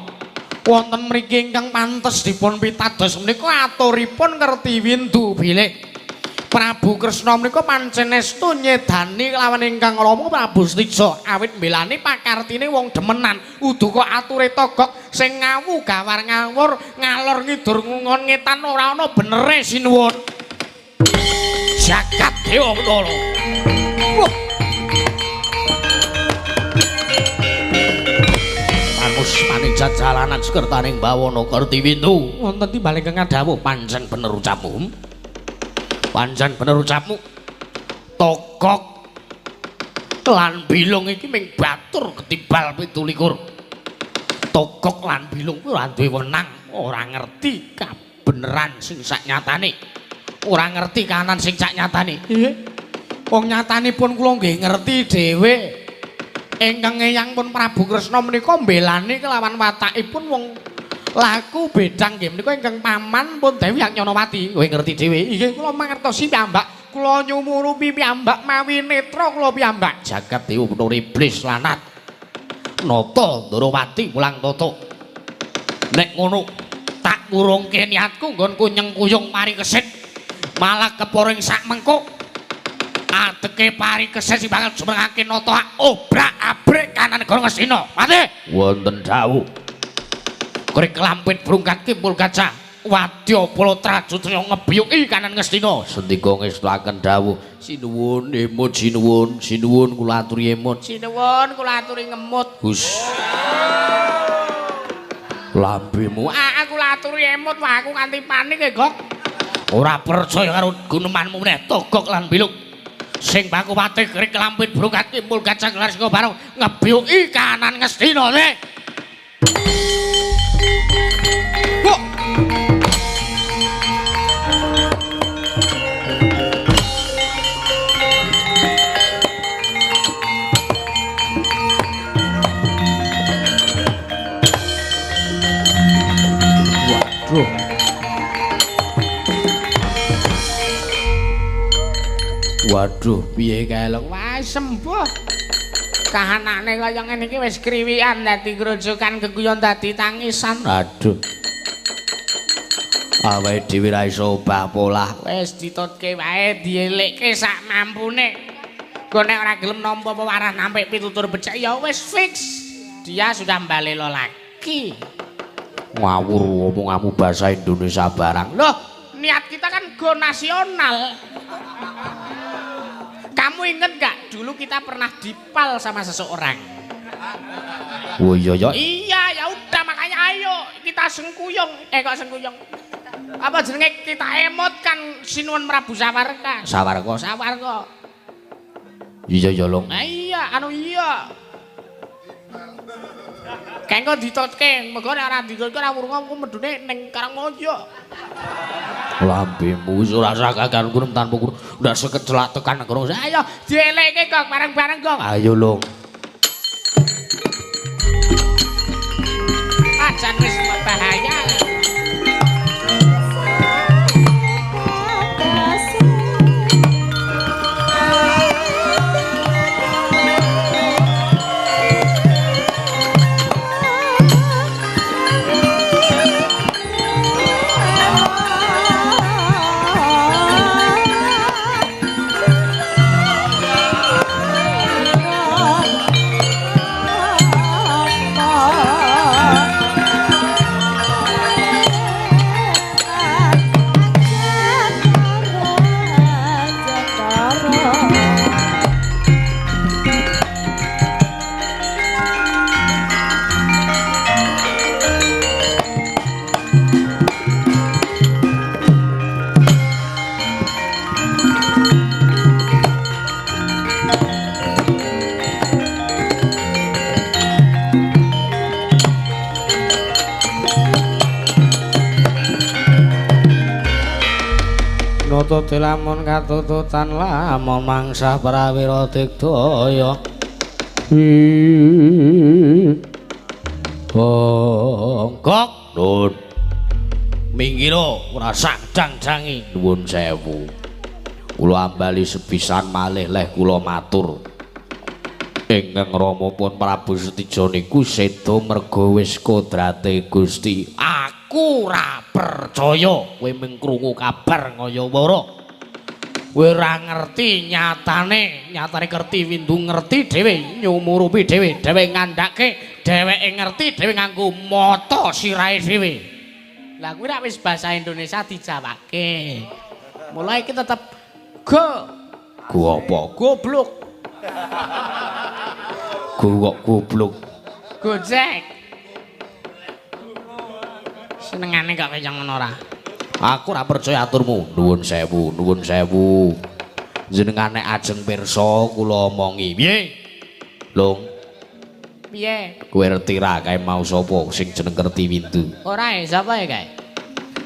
wonten mriki ingkang pantes dipun pitados menika aturipun Kertiwindu bilih Prabu Kresna menika pancen estu nyedani kelawan ingkang Rama Prabu Setija awit mbelani pakartine wong demenan. Udu kok ature Togok sing ngawu gawar ngawur ngalor ngidur ngungon ngetan ora ana benere sinuwun. Jagat Dewa Bathara. Manus panijat jalanan sekertaning bawana Kertiwindu. Wonten timbal ingkang adhawuh pancen bener ucapmu. Pancen bener ucapmu. Togok lan Bilung iki ming batur ketimbal 17. Togok lan Bilung kuwi ora duwe wenang, ora ngerti kabeneran sing saknyatane. Ora ngerti kanan sing saknyatane. Nggih. Wong nyatanipun kula nggih ngerti dhewe. Ingkang Eyang pun Prabu Kresna menika mbelani kelawan watakipun wong laku bedhang nggih menika ingkang paman pun Dewi Haknyanawati. Kowe ngerti dhewe. Nggih kula mangertosi piyambak kula nyumurupi piyambak mawi netra kula piyambak jagat dewa bener iblis lanat nata Ndrawati mulang tata nek ngono tak kurungke niatku nggonku nyengkuyung mari kesit malah keporing sak mengko ateke pari kesit sing bakal jumrengake nata obrak-abrik kanan negara Ngastina mati wonten dawuh krik lampit brungkat kimpul gajah wadya pala trajutya ngebiyuki kanan Ngastina sendika ngestakaken dawuh sinuwun emut sinuwun kula aturi emut sinuwun kula aturi ngemut Gus lambemu aku kula aturi emut wah aku kanthi panik e Gok ora percaya karo gunemanmu meneh togok lan biluk sing baku pati krik lampit brungkat kimpul gajah kelar sing bareng ngebiyuki kanan Ngastina ne Waduh, piye kae lho? Wah, sembuh. Kahanane kaya ngene iki wis kriwikan dadi grojokan geguyon dadi tangisan. Aduh. Awake dhewe ra iso obah polah. Wis ditutke wae dielekke sak mampune. Kok nek ora gelem nampa pewaran sampai pitutur becik ya wis fix. Dia sudah mbalelo lagi. Ngawur omonganmu bahasa Indonesia barang. Loh, niat kita kan go nasional. Kamu inget gak dulu kita pernah dipal sama seseorang? Oh iya ya. Iya, ya udah makanya ayo kita sengkuyung. Kok sengkuyung? Apa jenenge kita emot kan sinuwun Prabu Sawarga. Sawarga. Iya ya, Long. Iya, iya. Kengko ditutke, mergo nek ora ditutke ora wurunga aku medune ning Karangmoyo. Lambemu wis ora usah kakan kurung tanpa kurung. Ndak sekecelak tekan kurung. Ayo dielekke kok bareng-bareng kok. Ayo, Long. Ajan wis bahaya. Nutut lamun katututan lamun mangsa prawira digdaya Gok nun minggiro ora sakdang-dangi nuwun sewu kula ambali sepisan malih leh kula matur ingkang Rama pun Prabu Setija niku seda merga wis kodrate Gusti aku ora percaya kowe mung krungu kabar ngaya wara kowe ora ngerti nyatane Kertiwindu ngerti dhewe nyumurupi dhewe ngandhake dheweke ngerti dhewe nganggo mata sirahe dhewe lah kuwi rak wis basa Indonesia dijawake mulai iki tetep go apa goblok goblok gojek senengane kok kaya ngono ora aku ora percaya aturmu nuwun sewu jenengane ajeng pirsa kula omongi piye Long piye kowe ngerti ra kae mau sapa sing jeneng Kertiwindu ora sapa ya kae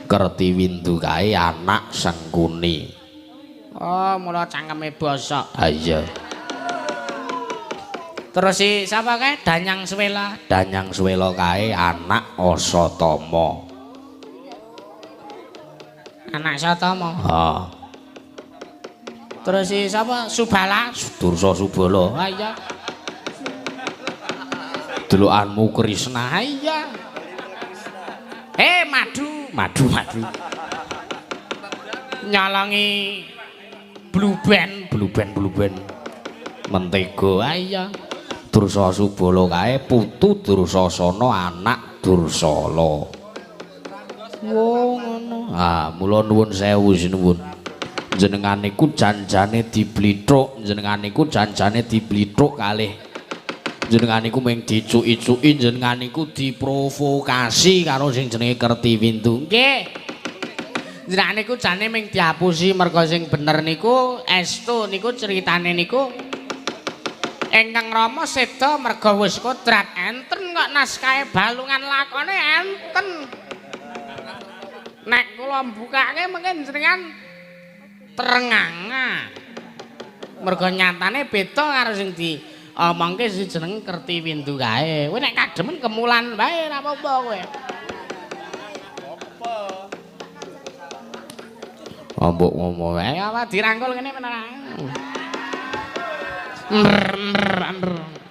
Kertiwindu kae anak Sengkuni oh mula cangkeme bosok ha iya terus si siapa kae Danyang Swela kae anak Asatama anak Satama Terus si sapa? Subala, Dursa Subala. ah iya. Delokanmu Krishna. Iya. Madu. Madu. Nyolongi Blue Band. Mentega. Ah iya. Dursa Subala kae putu Dursasana anak Dursala. Wo ngono. Ah, mula nuwun sewu sinuwun. Jenengan niku janjane diblithuk, jenengan niku janjane diblithuk kalih. Jenengan niku mung dicuki-cuki, jenengan niku diprovokasi karo sing jenenge Kertiwindu. Nggih. Jenengan niku jane mung diapusi merga sing bener niku estu niku ceritane niku Engkang Rama seda merga wis kodrat enten kok naskahe balungan lakone enten. Nek kula mbukake mungkin jenengan terenganga. Merga nyatane beda karo sing diomongke si jeneng Kertiwindu kae. Kowe nek kademen kemulan wae ora apa-apa kowe. Ambok ngomong wae. Apa dirangkul kene menara.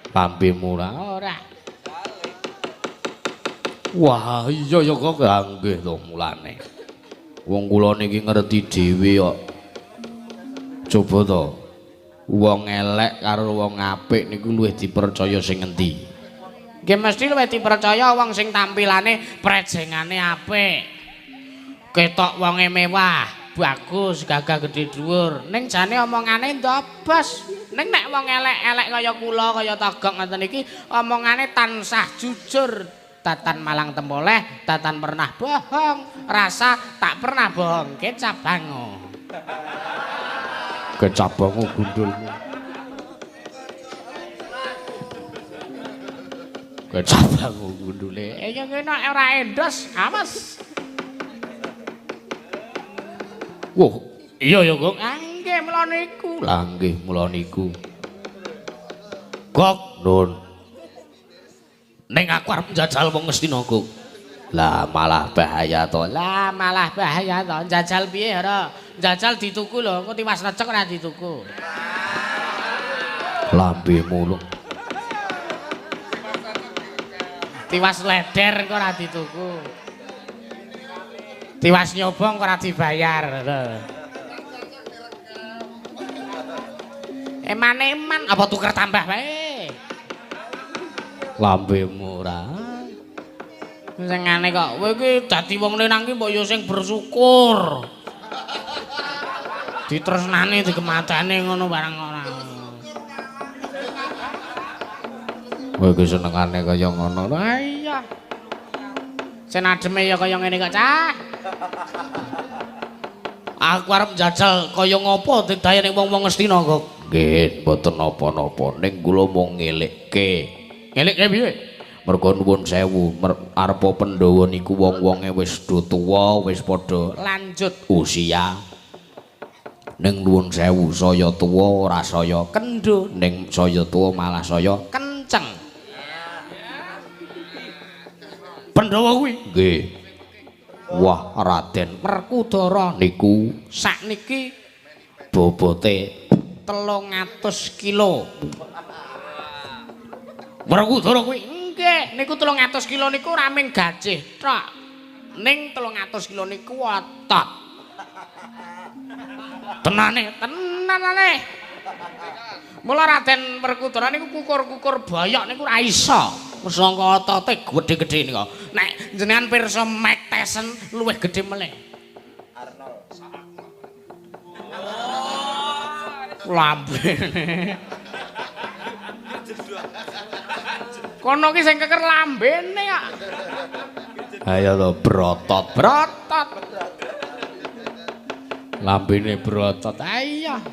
Lambemu ora. Ora. Wah, iya ya kok nggih to mulane. Wong kula niki ngerti dhewe kok. Coba to. Wong elek karo wong apik niku luwih dipercaya sing endi? Nggih mesti luwih dipercaya wong sing tampilane prejengane apik. Ketok wonge mewah, bagus, gagah gedhe dhuwur. Ning jane omongane ndobos. Ning nek wong elek-elek kaya kula kaya Togok ngoten iki omongane tansah jujur. Tatan malang tempoleh, tatan pernah bohong, rasa tak pernah bohong, kecabangu. Kecabangu gundulmu. Kecabangu gundule. Ya kena ora endos, awas. Wah, iya ya kok. Nggih mula niku. Lah nggih mula niku. Kok nun. Ning aku arep njajal wong Ngastina kok. Lah malah bahaya to. Lah malah bahaya to. Njajal piye ora? Njajal dituku lho, kok tiwas recek ora dituku. Lambemu lho. Tiwas leder kok ora dituku. Tiwas nyobong kok ora dibayar. Eman-eman apa tuker tambah wae? Lambemu ora. Sengane kok kowe iki dadi wong lenang ki mbok yo sing bersyukur. Ditresnani digematane ngono barang ora. Kowe iki senengane kaya ngono. Ah iya. Senademe ya kaya ngene kok, Cah. Aku arep njajal kaya ngopo didayane wong-wong Ngastina kok. Nggih, mboten napa-napa. Ning kula mung ngelikke. Ngelikke piye? Merga nuwun sewu, arepa Pandhawa niku wong-wonge wis do tuwa, wis padha Lanjut usia. Ning nuwun sewu, saya tuwa ora saya kendho, ning saya tuwa malah saya kenceng. Pandhawa kuwi. Nggih. Wah, Raden Werkudara niku sakniki bobote 300 kilo. Werkudara kuwi. Nggih, niku 300 kilo niku raming gajih tok. Ning 300 kilo niku otot. Tenane. Tenanane. Mula Raden Werkudara niku kukur-kukur boyok niku ora iso. Sangka otote gedhe-gedhe niku. Nek jenengan pirsa Mike Tyson luwih gedhe meneh. Lambene. Kono ki sing keker lambene kok. Ayo to brotot. Brotot. Lambene brotot. Ayo.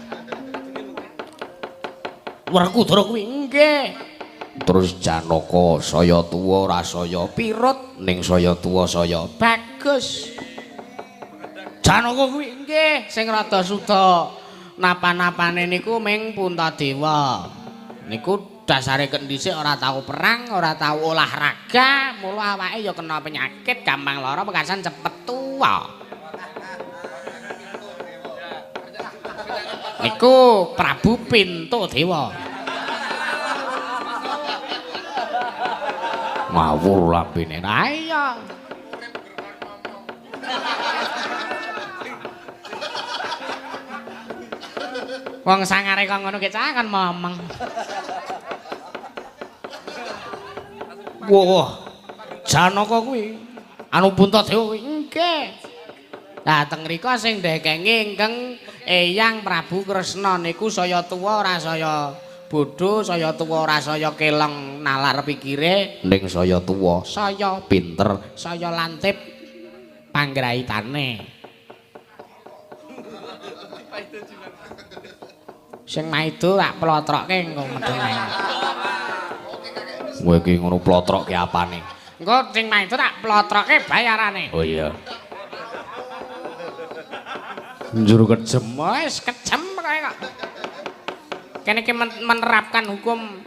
Werkudara kuwi nggih. Terus Janaka saya tuwa ora saya pirut, ning saya tuwa saya Bagus. Janaka kuwi nggih sing rada suda napa-napane niku ming Puntadewa. Niku dasare kendhisik ora tau perang, ora tau olahraga, mula awake ya kena penyakit, gampang lara, pekasan cepet tuwa. Iku Prabu Pintodewa. Ngawur lambene. Lah iya. Wong sangare kok ngono ki cah kan momong. Wah. Janaka kuwi anu Puntadewa kuwi. Nggih. Lah teng mriku sing ndekenge ingkang Eyang Prabu Kresna niku saya tuwa ora saya bodho, saya tuwa ora saya keleng nalar pikire, Ning saya tuwa, saya pinter, saya lantip panggraitane. Sing maido tak plotroke engko medheng. kowe iki ngono plotrok ki apane? Engko sing maido tak plotroke bayarane. Oh iya. Njur kejem. Wis kejem kowe kok. Kene iki menerapkan hukum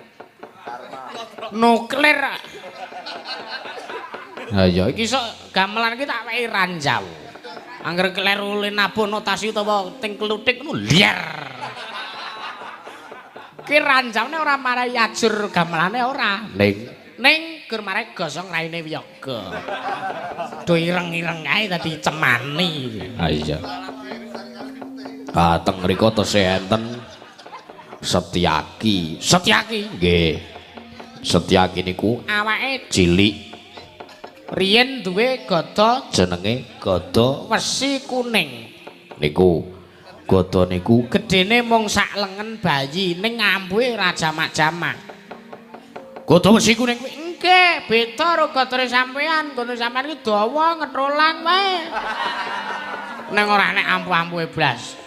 nuklir. Ha iya Iki sok gamelan iki tak wehi ranjau. Angger kleru nabung notasi utawa ting kluthik ngono liar. Ki ranjaune ora marai ajur gamelane ora. Ning gur marai gosong raine wiyaga. Do ireng-ireng ae dadi cemani. Ha iya. Ah teng mriku tesih enten Setyaki. Setyaki Nggih. Setyaki niku awake cilik riyen duwe gada jenenge Gada wesi kuning. niku. Gada niku Gedene mung sak lengen bayi ning ambuhe ra jamak-jamak. Gada wesi kuning kuwi. Nggih, beda karo gadane sampean. Gadane sampean iki dawa ngetrolan wae. Ning ora nek ampu-ampuhe blas.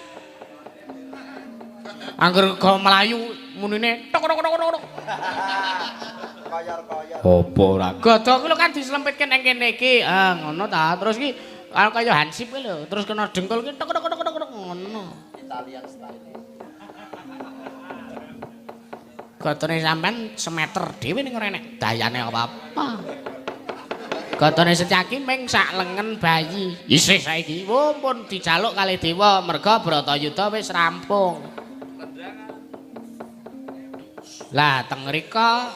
Angger go melayu munine tok tok tok tok. Apa ora Gada kuwi lho kan dislempitke ning kene iki. Ah, ngono ta. Terus iki kaya hansip kuwi lho. Terus kena dengkul ki tok tok tok tok ngono. Italian style. Gadane sampean semeter dhewe ning ora enek dayane apa-apa. Gadane Setyaki ming sak lengen bayi. Isih saiki. Oh, pun dijaluk kali dewa merga Bratayuda wis rampung. Lah teng mrika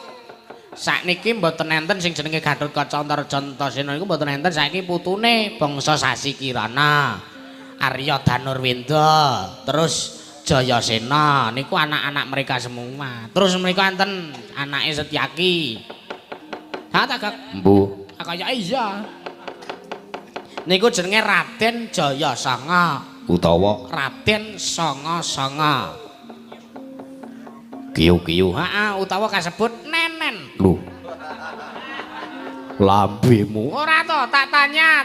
sakniki mboten enten sing jenenge Gatotkaca Antarjantasena niku mboten enten saiki putune bangsa Sasi Kirana, Arya Danurwenda, terus Jayasena niku anak-anak mereka semua. Terus mereka enten anake Setyaki. Ha tak Mbuh. kaya iya. Niku jenenge Raden Jayasanga Utawa Raden Sanga-sanga. kiyu-kiyu. Heeh, utawa kasebut nenen. Lho. Lambemu Ora to, tak tanya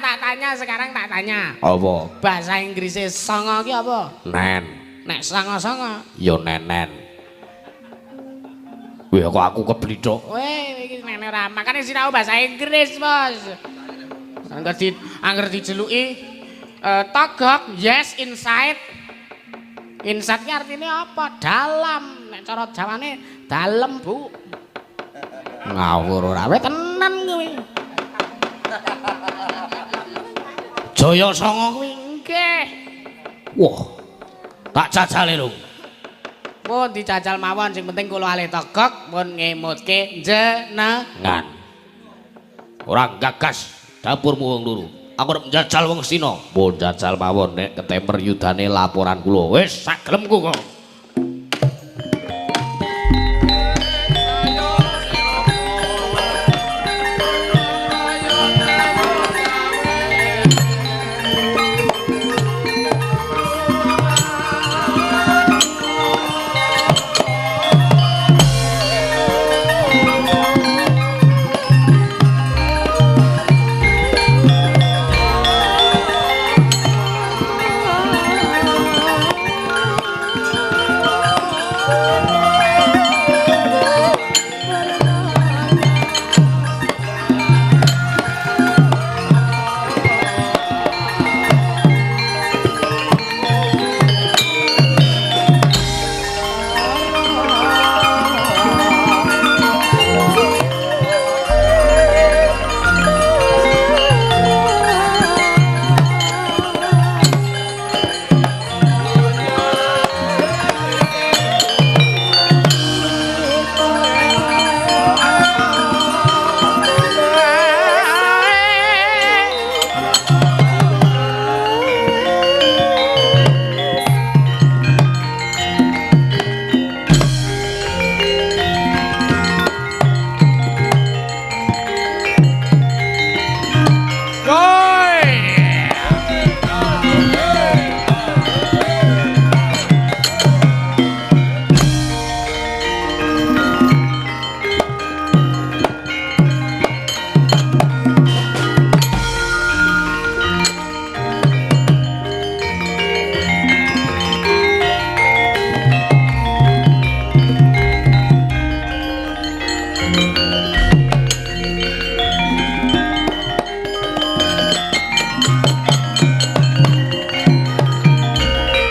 sekarang tak tanya. apa? Bahasa Inggrisnya sanga ki apa? Nen. Nek sanga-sanga. Ya nenen. Wih kok aku keblithok. Weh, iki nene ora. Makane sinau bahasa Inggris, Bos. Angger dijeluki togok yes inside. Inside ki artinya apa? Dalam. Nek cara Jawane dalem, Bu. Ngawur ora Awe tenan kuwi. Jayasanga Kuwi nggih. wah. Tak jajale lho. Pun dijajal mawon sing penting kula alih togok pun ngemutke jenengan. Ora gagas dapurmu wong loro. Aku arep njajal wong Sina. Pun jajal mawon nek ketemper yudane laporan kula. Wis sak gelemku kok.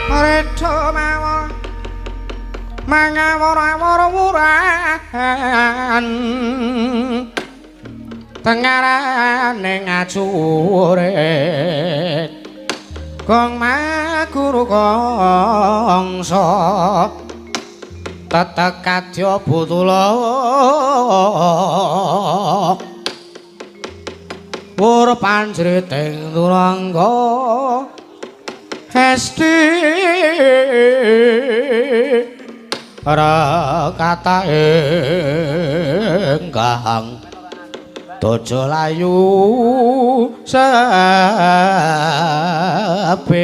Redo mawon mangawur-awur-wuran tengarane ngacurit gong maguru kongso tetek kadya butula wur panjriting turangga hesti rakata ingkang dojo layu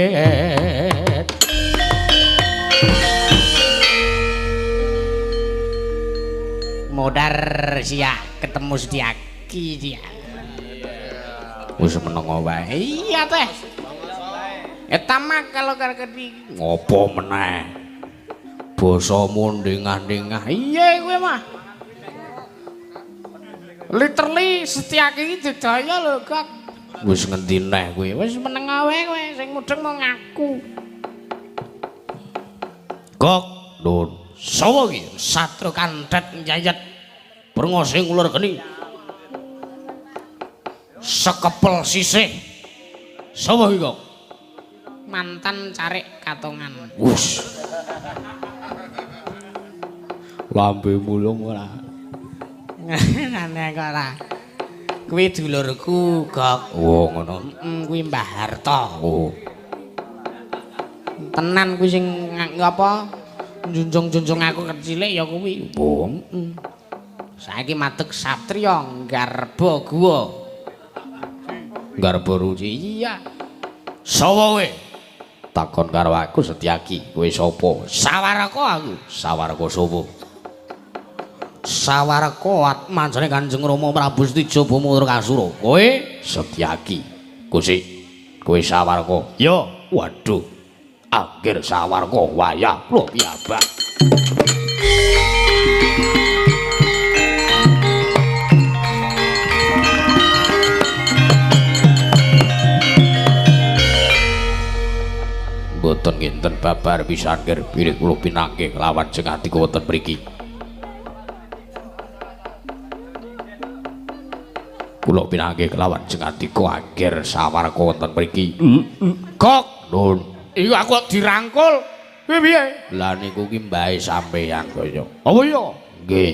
sepet modar sia ketemu Setiaki dia Wis meneng wae. iya teh eta mah kalau karek Ngopo meneh? Basamu ndengah-ndengah. iya kowe mah literally Setiaki iki didaya lho Gak Wis ngendi neh kowe? wis meneng awe kowe sing mudeng mau ngaku Gok, Nun. sapa iki Satru Kandhat Njayet brengosing ulur geni sekepel sisih Sapa iki kok? mantan carik katongan Wus. Lambe mulung ora. aneh kok ora kuwi dulurku Gok Oh, ngono. kuwi Mbah Harto Oh. tenan kuwi sing apa njunjung-junjung aku kecilik ya kuwi Oh. saiki madeg satriya garba guwa Garba ruci. iya Sapa kowe? Takon karo aku Setiaki. Kowe sapa? sawaraka aku Sawarga sapa? sawaraka atmanjane Kanjeng Rama Prabu Setija Bumur Kasura kowe Setiaki. Kusik. Kowe sawarga. yo Waduh. Akhir sawarga wayah lho piyambak. Boten kinten babar pisan ker pirik kula pinanggih lawan jengati wonten mriki. Kula pinanggih kelawan jengatika akhir sawarga wonten mriki. Gok Nun. iku aku kok dirangkul kuwi piye Lah niku ki mbahe sampeyan kaya. apa ya Nggih.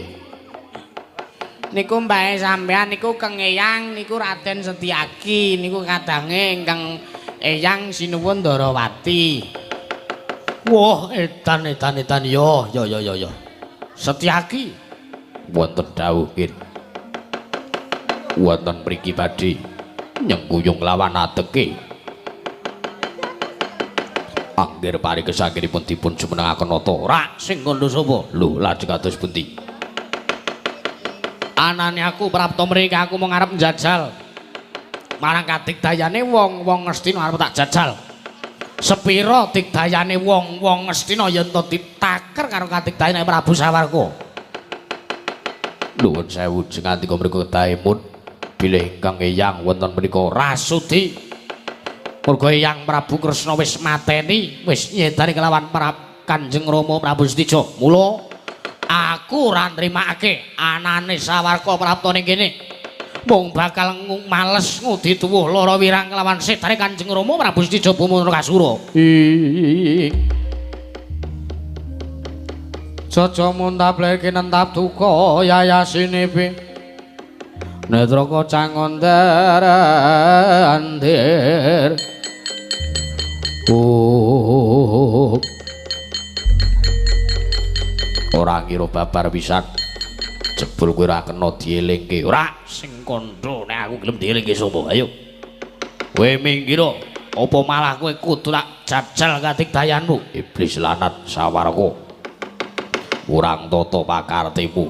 niku mbahe sampean niku Kang Eyang niku Raden Setiaki niku kadange ingkang Eyang Sinuwun Ndarawati Wah, edan yo. Setiaki Wonten dawuh kin. Wonten mriki badhe nyengkuyung lawan ateke. Angger parikesh anggenipun dipun jumenengaken nata. Rak sing kandha sapa? Lho, lajeng kados pundi? Anane aku prapta mriki aku mau ngarep njajal. Marang kadigdayane wong-wong Ngastina arep tak jajal. Sepira digdayane wong-wong Ngastina yen to ditaker karo kadigdayane Prabu Sawarga. Nuwun sewu jengatika mriku kedahemun bilih ingkang Eyang wonten menika rasudi. Murga Eyang Prabu Kresna wis mateni, wis nyedani kelawan Kanjeng Rama Prabu Setija. Mula aku ora nrimakake anane Sawarga prapta ning kene. Mung bakal males ngudi tuwuh lara wirang kelawan sedane Kanjeng Rama Prabu Setija Bumur Kasura. Jaja muntap leki nentap duka yayasinipi netra kocang andir Ora ngira babar pisan. Jebul kowe ora kena dielingke. Ora Sing kandha nek aku gelem dielingke sapa? Ayo. kowe minggira Apa malah kowe kudu tak jajal kadigdayanmu? iblis lanat sawarga. Urang tata pakartimu.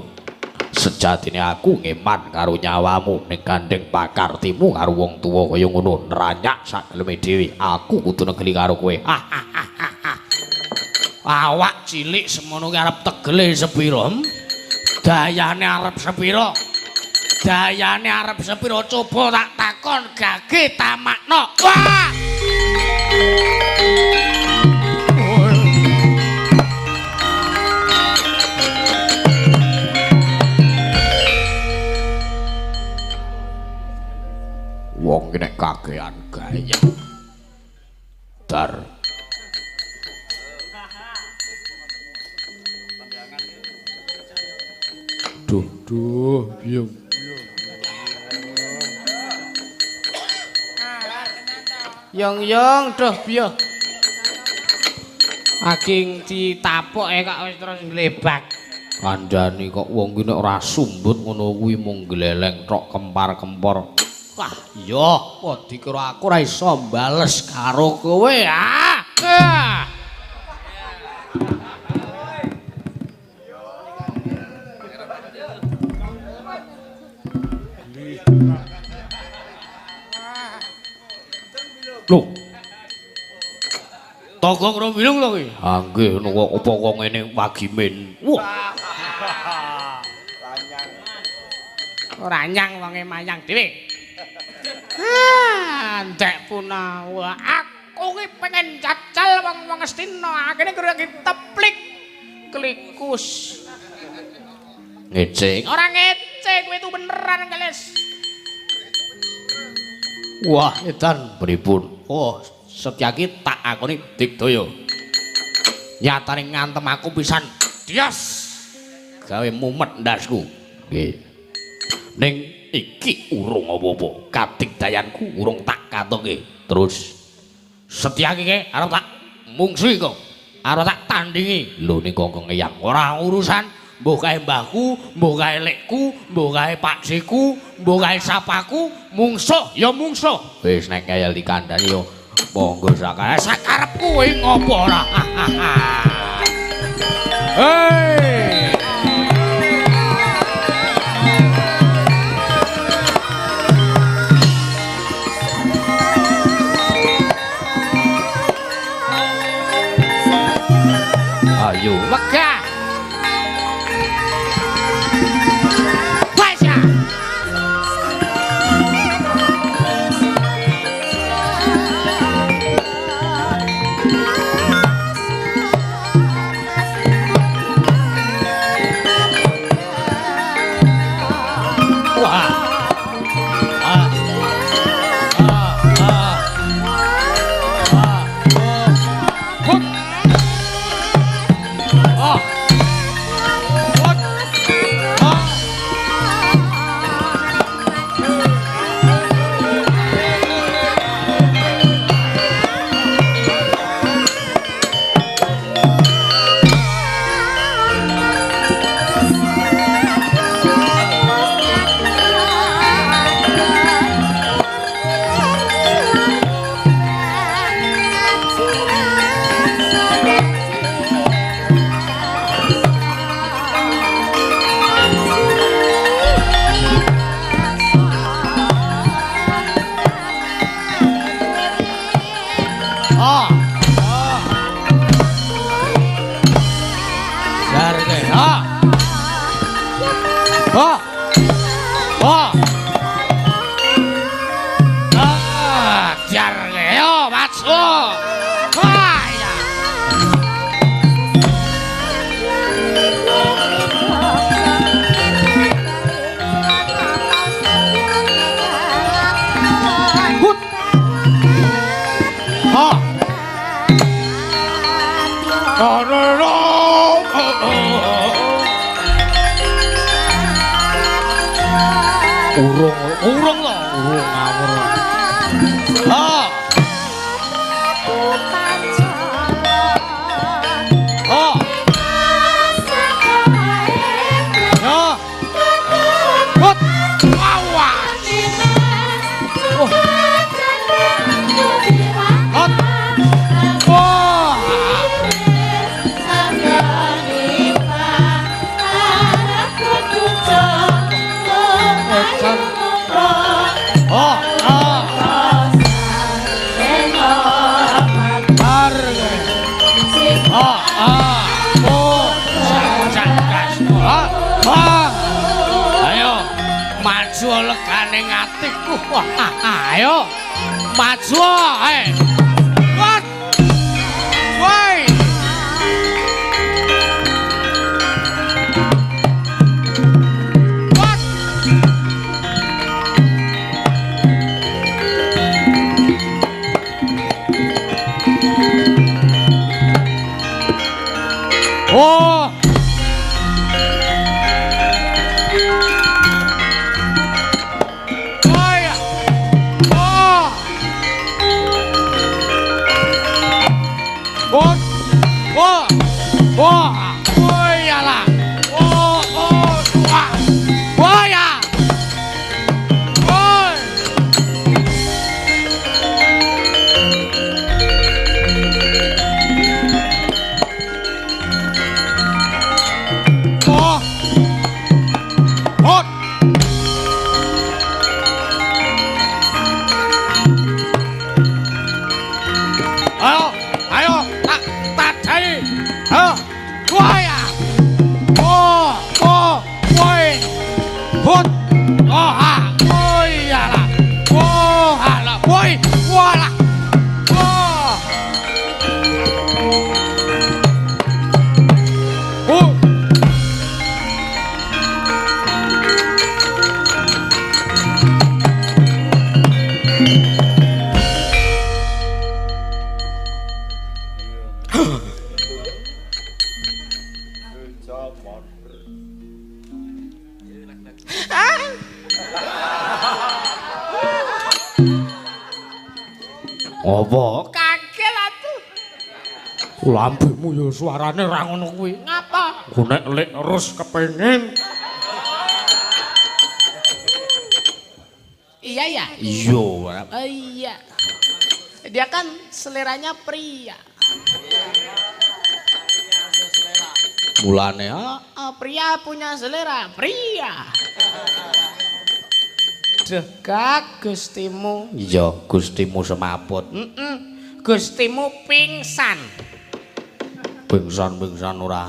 Sejatine aku ngeman karo nyawamu ning gandeng pakartimu karo wong tuwa kaya ngono neranyak sakeleme dhewe. Aku kudu negeli karo kowe. Awak cilik semono ki arep tegele sepira? Dayane arep sepira? dayane arep sepiro coba tak takon gage tamakno. Wah. Wong ki nek kakean gaya. Dar. Duh, piye? Yong, duh piye? Aging ditapoke kok wis terus glebak. Kandhani kok wong ki nek ora sumbut ngono kuwi mung gleleng tok kempar-kempor. Wah, iya, kok dikira aku ora iso bales karo kowe ah. Lho. Togong Rombilung lho kuwi. Ah nggih ngono apa kok ngene wagimen. Wah. Ora nyang wonge mayang dhewe. Ndek punah. Wah, aku ki pengen jajal wong-wong Astina. Akhire kira teplik klikus. Ngecek. Ora ngecek kowe itu beneran keles. Wah, edan pripun? Oh, Setyaki tak akoni digdaya. Nyatane ngantem aku pisan. Dias. Gawe mumet ndasku. Nggih. Ning iki urung apa-apa. Kadigdayanku urung tak katoke. Terus Setyaki ke arep tak mungsuhi kok. Arep tak tandingi. lho nika kok ngeyang. Ora urusan mbuh kae mbahku, mbuh kae lekku, mbuh kae paksiku, mbuh kae sapaku, mungsuh ya mungsuh. Wis nek kaya dikandani yo monggo sakare. Sakarepku kuwi ngopo ora? Hei. Ayo, Megah. Baca. Wah. Urung lho, urung ngawur. Ha. Ha. Ya. Hut. Awas. Oh. Hut. Wah. Oh, maju legane atiku. Wah, ayo. Maju ae. Wat. Woi. Wat. Oh. Apa? Kaget atuh. Lambemu ya suarane ra ngono kuwi. Ngapa? Ku nek lek terus kepengin. Iya ya? Iya. Oh iya. Dia kan seleranya pria. Mulane Pria punya selera, pria. Degak gustimu. iya gustimu semaput. Gustimu pingsan. Pingsan ora.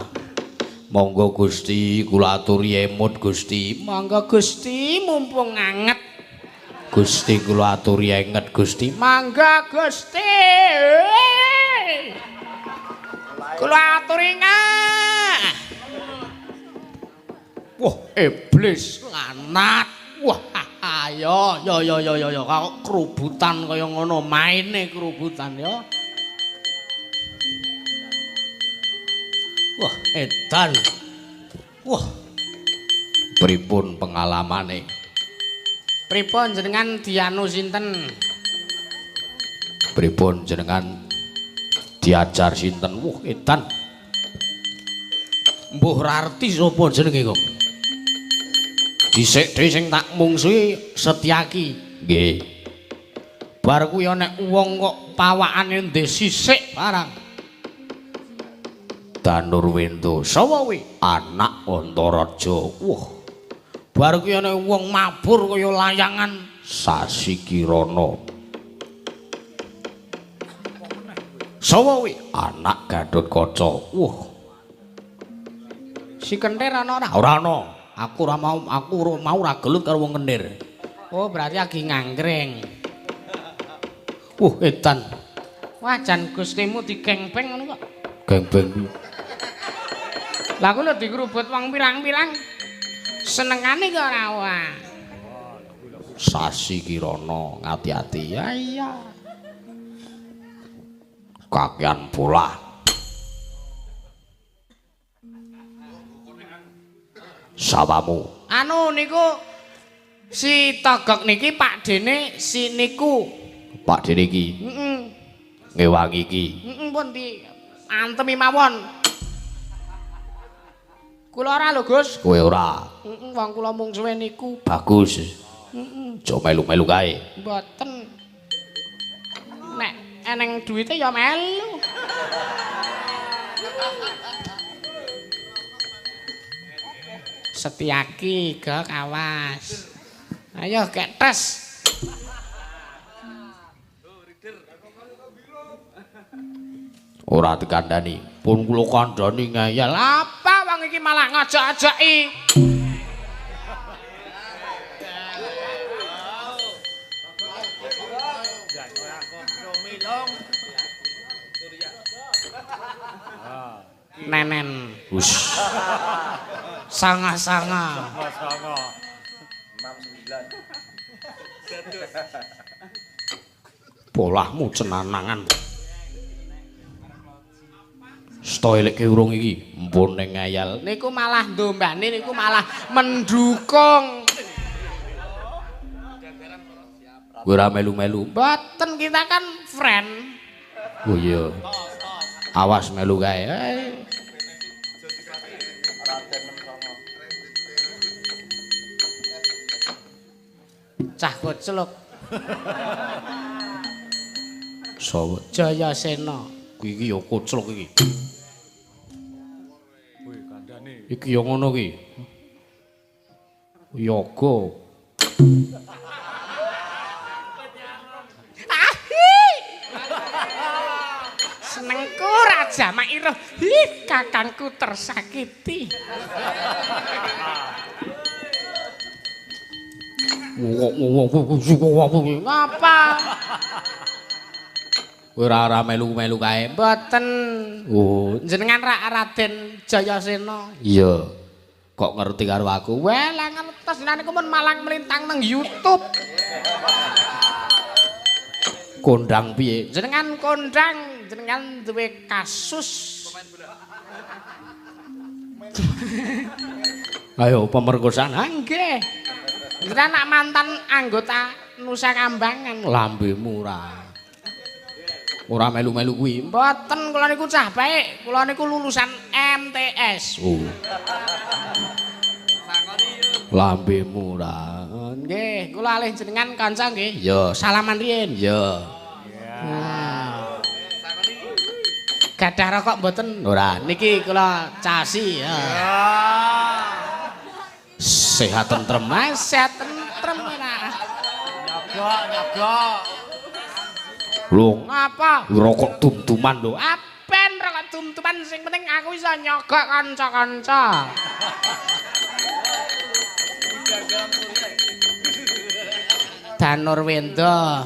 Monggo Gusti kula aturi emut Gusti. Monggo Gusti mumpung anget. Gusti kula aturi enget Gusti. Mangga Gusti. Kula aturi nggak. Wah, iblis lanat. Wah, ayo, yo, kok kerubutan kaya ngono, maine kerubutan ya. Wah, edan. Wah, Pripun pengalamane? pripun jenengan dianu sinten? Pripun jenengan diajar sinten? Wah, edan. Mbuh Rarti sapa jenenge kok? Dhisik dhewe sing tak mungsuhi Setyaki. Nggih. Bar kuwi nek wong kok pawakane ndek sisik barang. Danurwendo Sapa kuwi? anak Antaraja. Wah. Bar kuwi nek wong mabur kaya layangan Sasi Kirana. Sapa kuwi? Anak Gatotkaca. Wah. Si Kentir ana ora? Ora ana. Aku mau ra gelut karo wong Kentir. Oh, berarti lagi nganggreng. Edan. Wajan gustimu dikengpeng ngono kok. Gembeng. Lah aku lho digrubut wong pirang-pirang. Senengane kok ora wae. Sasi Kirana ngati-ati. Ya iya. Kakean bola. Sawamu. Anu niku si Togok niki Pak Dene si niku. Pak Dene iki Heeh. ngewangi iki. Pun di antemi mawon. Kula ora lho, Gus. Kowe ora. Wong kula mung suwe niku. Bagus. Aja melu-melu kae. Mboten. Nek eneng duwite ya melu. Setyaki gak awas. Ayo gek tes. Ora dikandani. Pun kula kandhani ngeyel. Apa wong iki malah ngajak-ajaki? nenen. Wus. Sanga-sanga. Polahmu cenanangan. Stoileke urung iki mpun ning ngayal. Niku malah ndombane niku malah mendukung. Kowe ora melu-melu. Mboten kita kan friend. Oh iya. Awas melu kae. Cah kocluk. Sawo Jayasena. iki ya koclok iki. Iki ya ngono ki. Yoga. Senengku Raja Mairo. Hi, kakangku tersakiti. Ngapa? Ora melu-melu kae. Mboten. Oh, Jenengan Raden Jayasena. iya. Kok ngerti karo aku? Well, ngertos niku mun malang melintang nang YouTube. Kondang piye? Jenengan kondang, jenengan duwe kasus. Ayo pemerkosaan. Nggih. Jenengan nak mantan anggota Nusa Kambangan. Lambemu ora melu-melu kuwi. Mboten, kula niku cah baik. Kula niku lulusan MTS. Oh. Lambemu ora. Nggih, kula alih jenengan kanca nggih. Ya, Salaman riyin. ya. Gadah rokok mboten? Ora. Niki kula casi ya. Sehat tentrem. Mas sehat tentrem nah. Nyogok. Lho, Ngapa? rokok tum-tuman lho. Apen rokok tum-tuman sing penting aku iso nyogok kanca-kanca. Danur Wenda.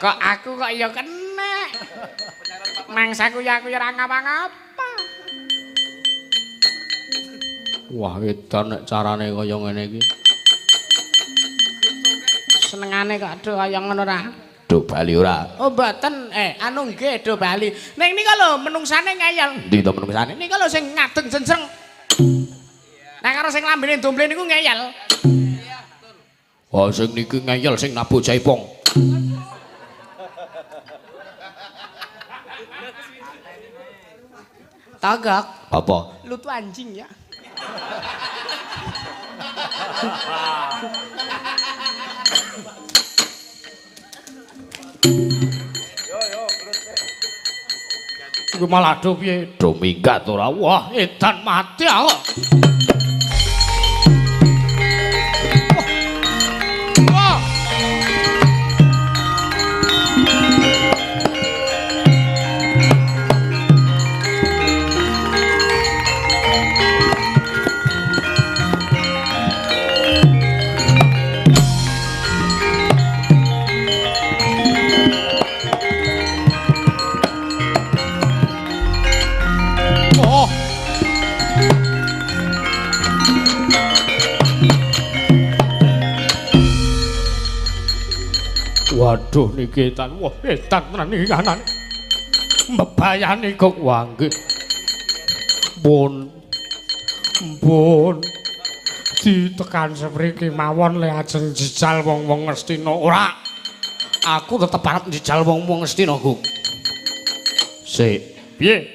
Kok aku kok ya kena. Mangsaku ya aku ya ora ngapa-ngapa. Wah, edan nek carane kaya ngene iki. Senengane kok aduh kaya ngono ra. Do bali ora. Oh mboten, anu nggih do bali. Ning nika lho menungsane ngeyel. Ndi to menungsane? Nika lho sing ngadeg jenjreng. Nah karo sing lambene domble niku ngeyel. Oh, sing niki ngeyel sing nabuh jaipong. Tagak. Apa? Lutu anjing ya. Kuwi malah do piye? Do minggat ora. Wah, edan mati aku. Wah. Waduh niki edan, wah edan tenan niki kanan. Mbebayani kok wangge. Pun ditekan sepriki mawon le ajeng jejal wong-wong Ngastina. Ora. Aku tetep arep jejal wong-wong Ngastina, Guk. Sik, piye?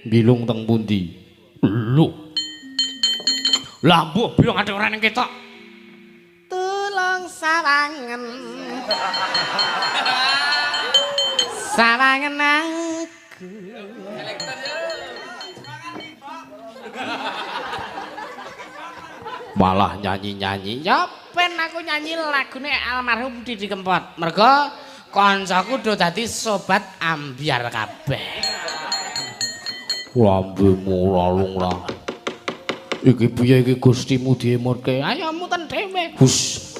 Bilung teng pundi? Lho. Lah mbuh bilung ade ora ning ketok. Tulung sawangen. Sawangen aku. Malah nyanyi-nyanyi. Ya ben aku nyanyi lagune almarhum Didi Kempot. Mergo kancaku do dadi sobat ambiar kabeh. Lambemu lalung lah. Iki piye iki Gustimu diemutke? Ayo muten dhewe. Hus.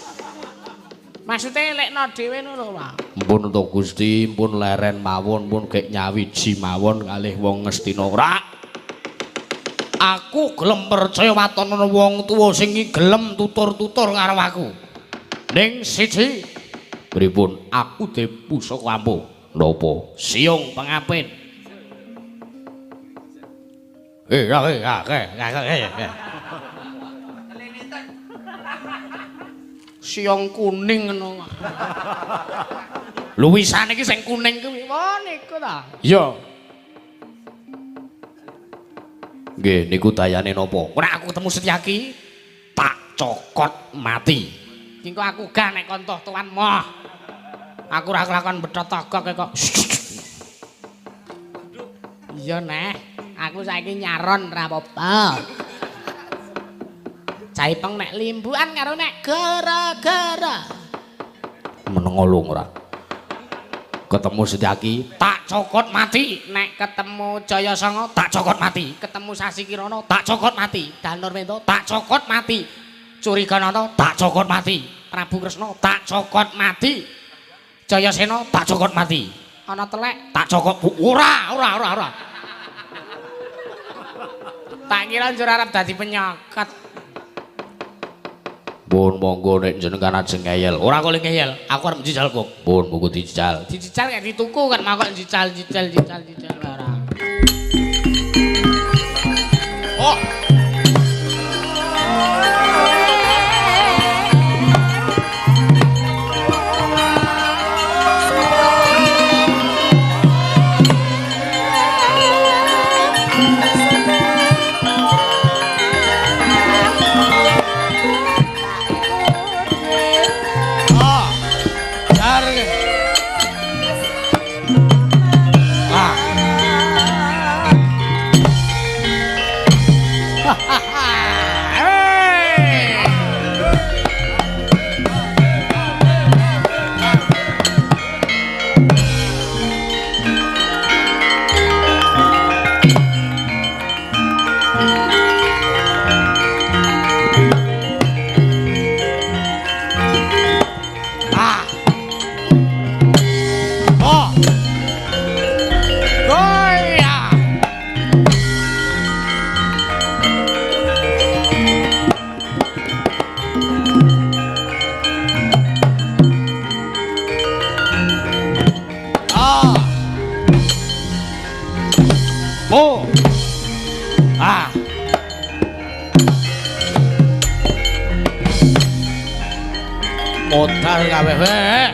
Maksude lekno dhewe ngono lho, Pak. Mpun to Gusti, mpun leren mawon, mpun gek nyawiji mawon kalih wong Ngastina. Ora. Aku gelem percaya waton ana wong tuwa sing gelem tutur-tutur karo aku. Ning siji pripun aku depusaka ampuh napa siung pengapit. Siung kuning ngono. Luwisan iki sing kuning kuwi. Oh niku ta. Iya. Nggih, niku dayane napa? Ora aku ketemu Setyaki tak cokot mati. Engko aku gak nek kontoh tuan moh. Aku ora kelakon betot togok kok. Iya neh, aku saiki nyaron ra apa-apa. Caipeng nek limbuan karo nek gara-gara. Menengo lu ora. Ketemu Setyaki tak cokot mati. Nek ketemu Jayasanga tak cokot mati. Ketemu Sasi Kirana tak cokot mati. Danurmenta tak cokot mati. Curiganata tak cokot mati. Prabu Kresna tak cokot mati. Jayasena tak cokot mati. Ana telek tak cokot ora. Tak kira njur arep dadi penyokot. Pun monggo nek jenengan ajeng ngeyel. Ora kok ngeyel, aku arep njijal kok. Pun monggo dijijal. Dijijal kayak dituku kan makok njijal ora. Oh. Modal kabeh wae.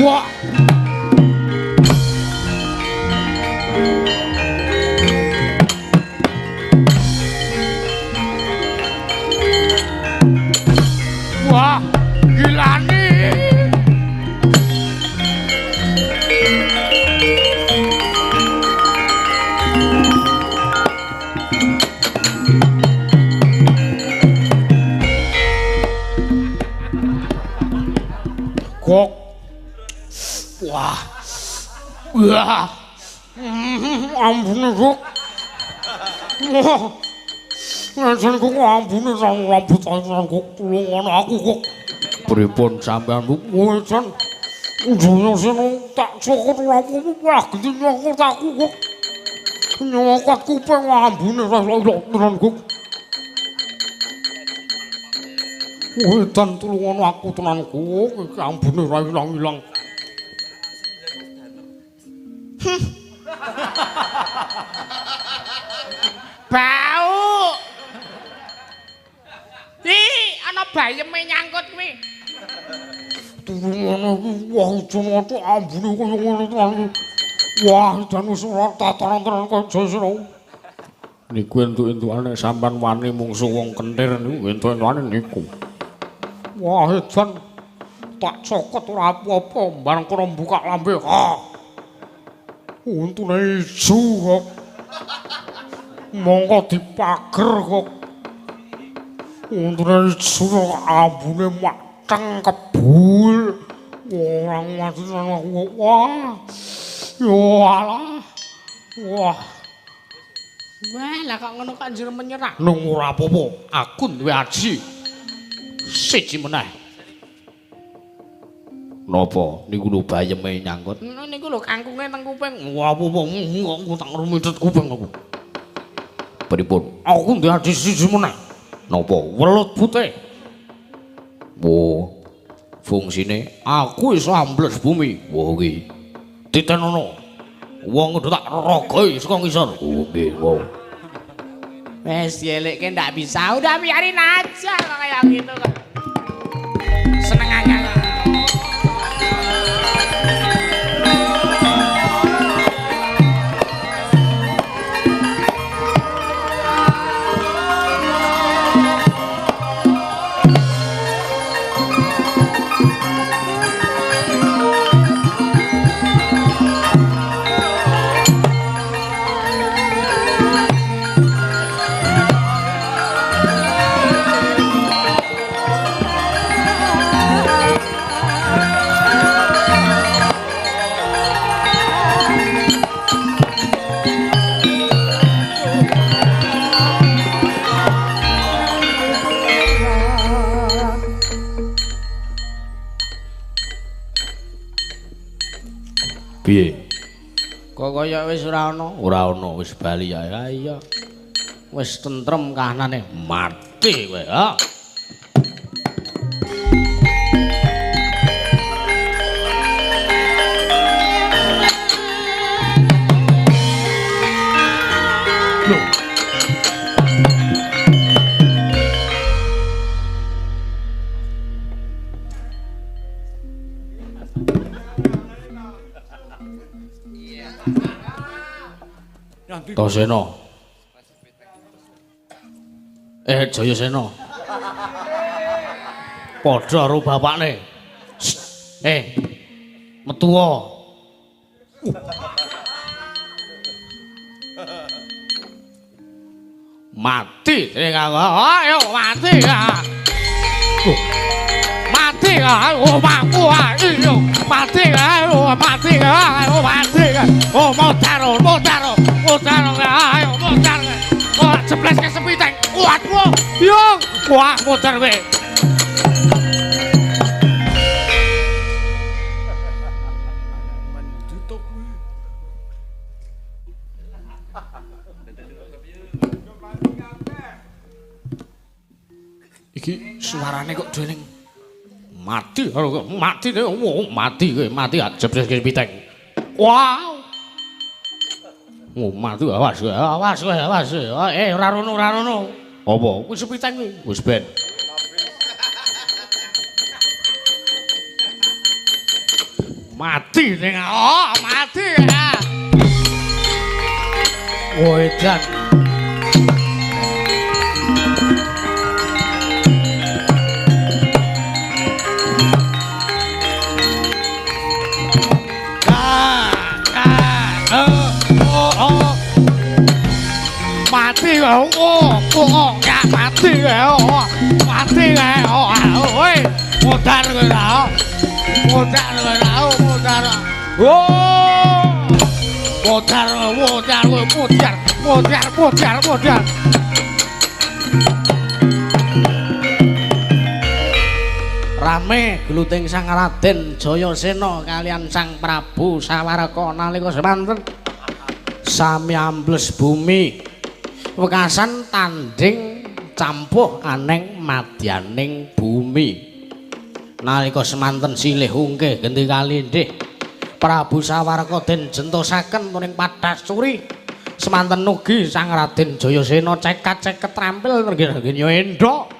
Wah. Wah, gila nih. Kok. Wah. Wah. Ampun, Kok. Wah. Ngajen kok ampune sang rambut sang kok tulungan aku kok. Pripun sampean Bu? Wajan. Ujono seno tak cokot rampungmu wah gede nyokot aku kok. Nyokot kuping ampune rasa tenan kok. Wedan tulungan aku tenan kok iki ampune ra ilang-ilang. Bau. Ana bayeme nyangkut kuwi. Tulungan aku wah jono ambune kaya ngono tenan. Wah, dan wis ora tataran-tataran kaya jasa. Niku entuk-entukane sampean wani mungsuh wong kentir niku entuk-entukane niku. Wah, edan tak cokot ora apa-apa, bareng kono buka lambe. untune ijo kok. Mongko dipager kok. Untune ijo ambune mateng kebul. Orang mati wah. Yo alah. Wah. Wah, lah kok ngono kok njur menyerah. Nung ora apa-apa, aku duwe aji. Siji meneh. Napa niku lho bayeme nyangkut? Niku lho kangkunge teng kuping. Wah apa-apa, engko tak rumitet kuping aku. Pripun? Aku duwe aji siji meneh. Napa? Welut putih. Wo fungsine Aku iso ambles bumi. wo iki. Ditenono. Wong udah tak rogoi saka ngisor. Oh nggih, wow. Wes yelekke ndak bisa, udah biarin aja kok kayak gitu kok. Seneng aja. Piye? Kok kaya wis ora ana? Ora ana wis bali ae. Ha iya. Wis tentrem kahanane. Mati kowe, ha? Tosena. Jayasena. Padha karo bapakne. Metu wae. Mati ning ayo mati ya. Mati ya, oh mampu ayo mati ya, oh mati ya, oh mati ya. Oh motaro ayo motaro. Oh ceples ke sepiteng. Waduh, yo, wah motor kowe. Iki suarane kok dening mati karo mati mati kowe mati jebres ke piteng. Wow. Oh mati awas ora rono. Apa wis piteng kuwi wis ben. Mati ning mati. Oh edan. Mati rồi, ya mati rồi, ôi, một đàn người nào, một đàn, một đàn. Rame gluting Sang Raden Jayasena kalian Sang Prabu Sawaraka nalika semanten sami ambles bumi wekasan tanding campuh aneng madyaning bumi nalika semanten silih ungkih genti kalindhih Prabu Sawaraka den jentosaken muning Padasuri semanten ugi Sang Raden Jayasena cekat-ceket trampil nggih endhok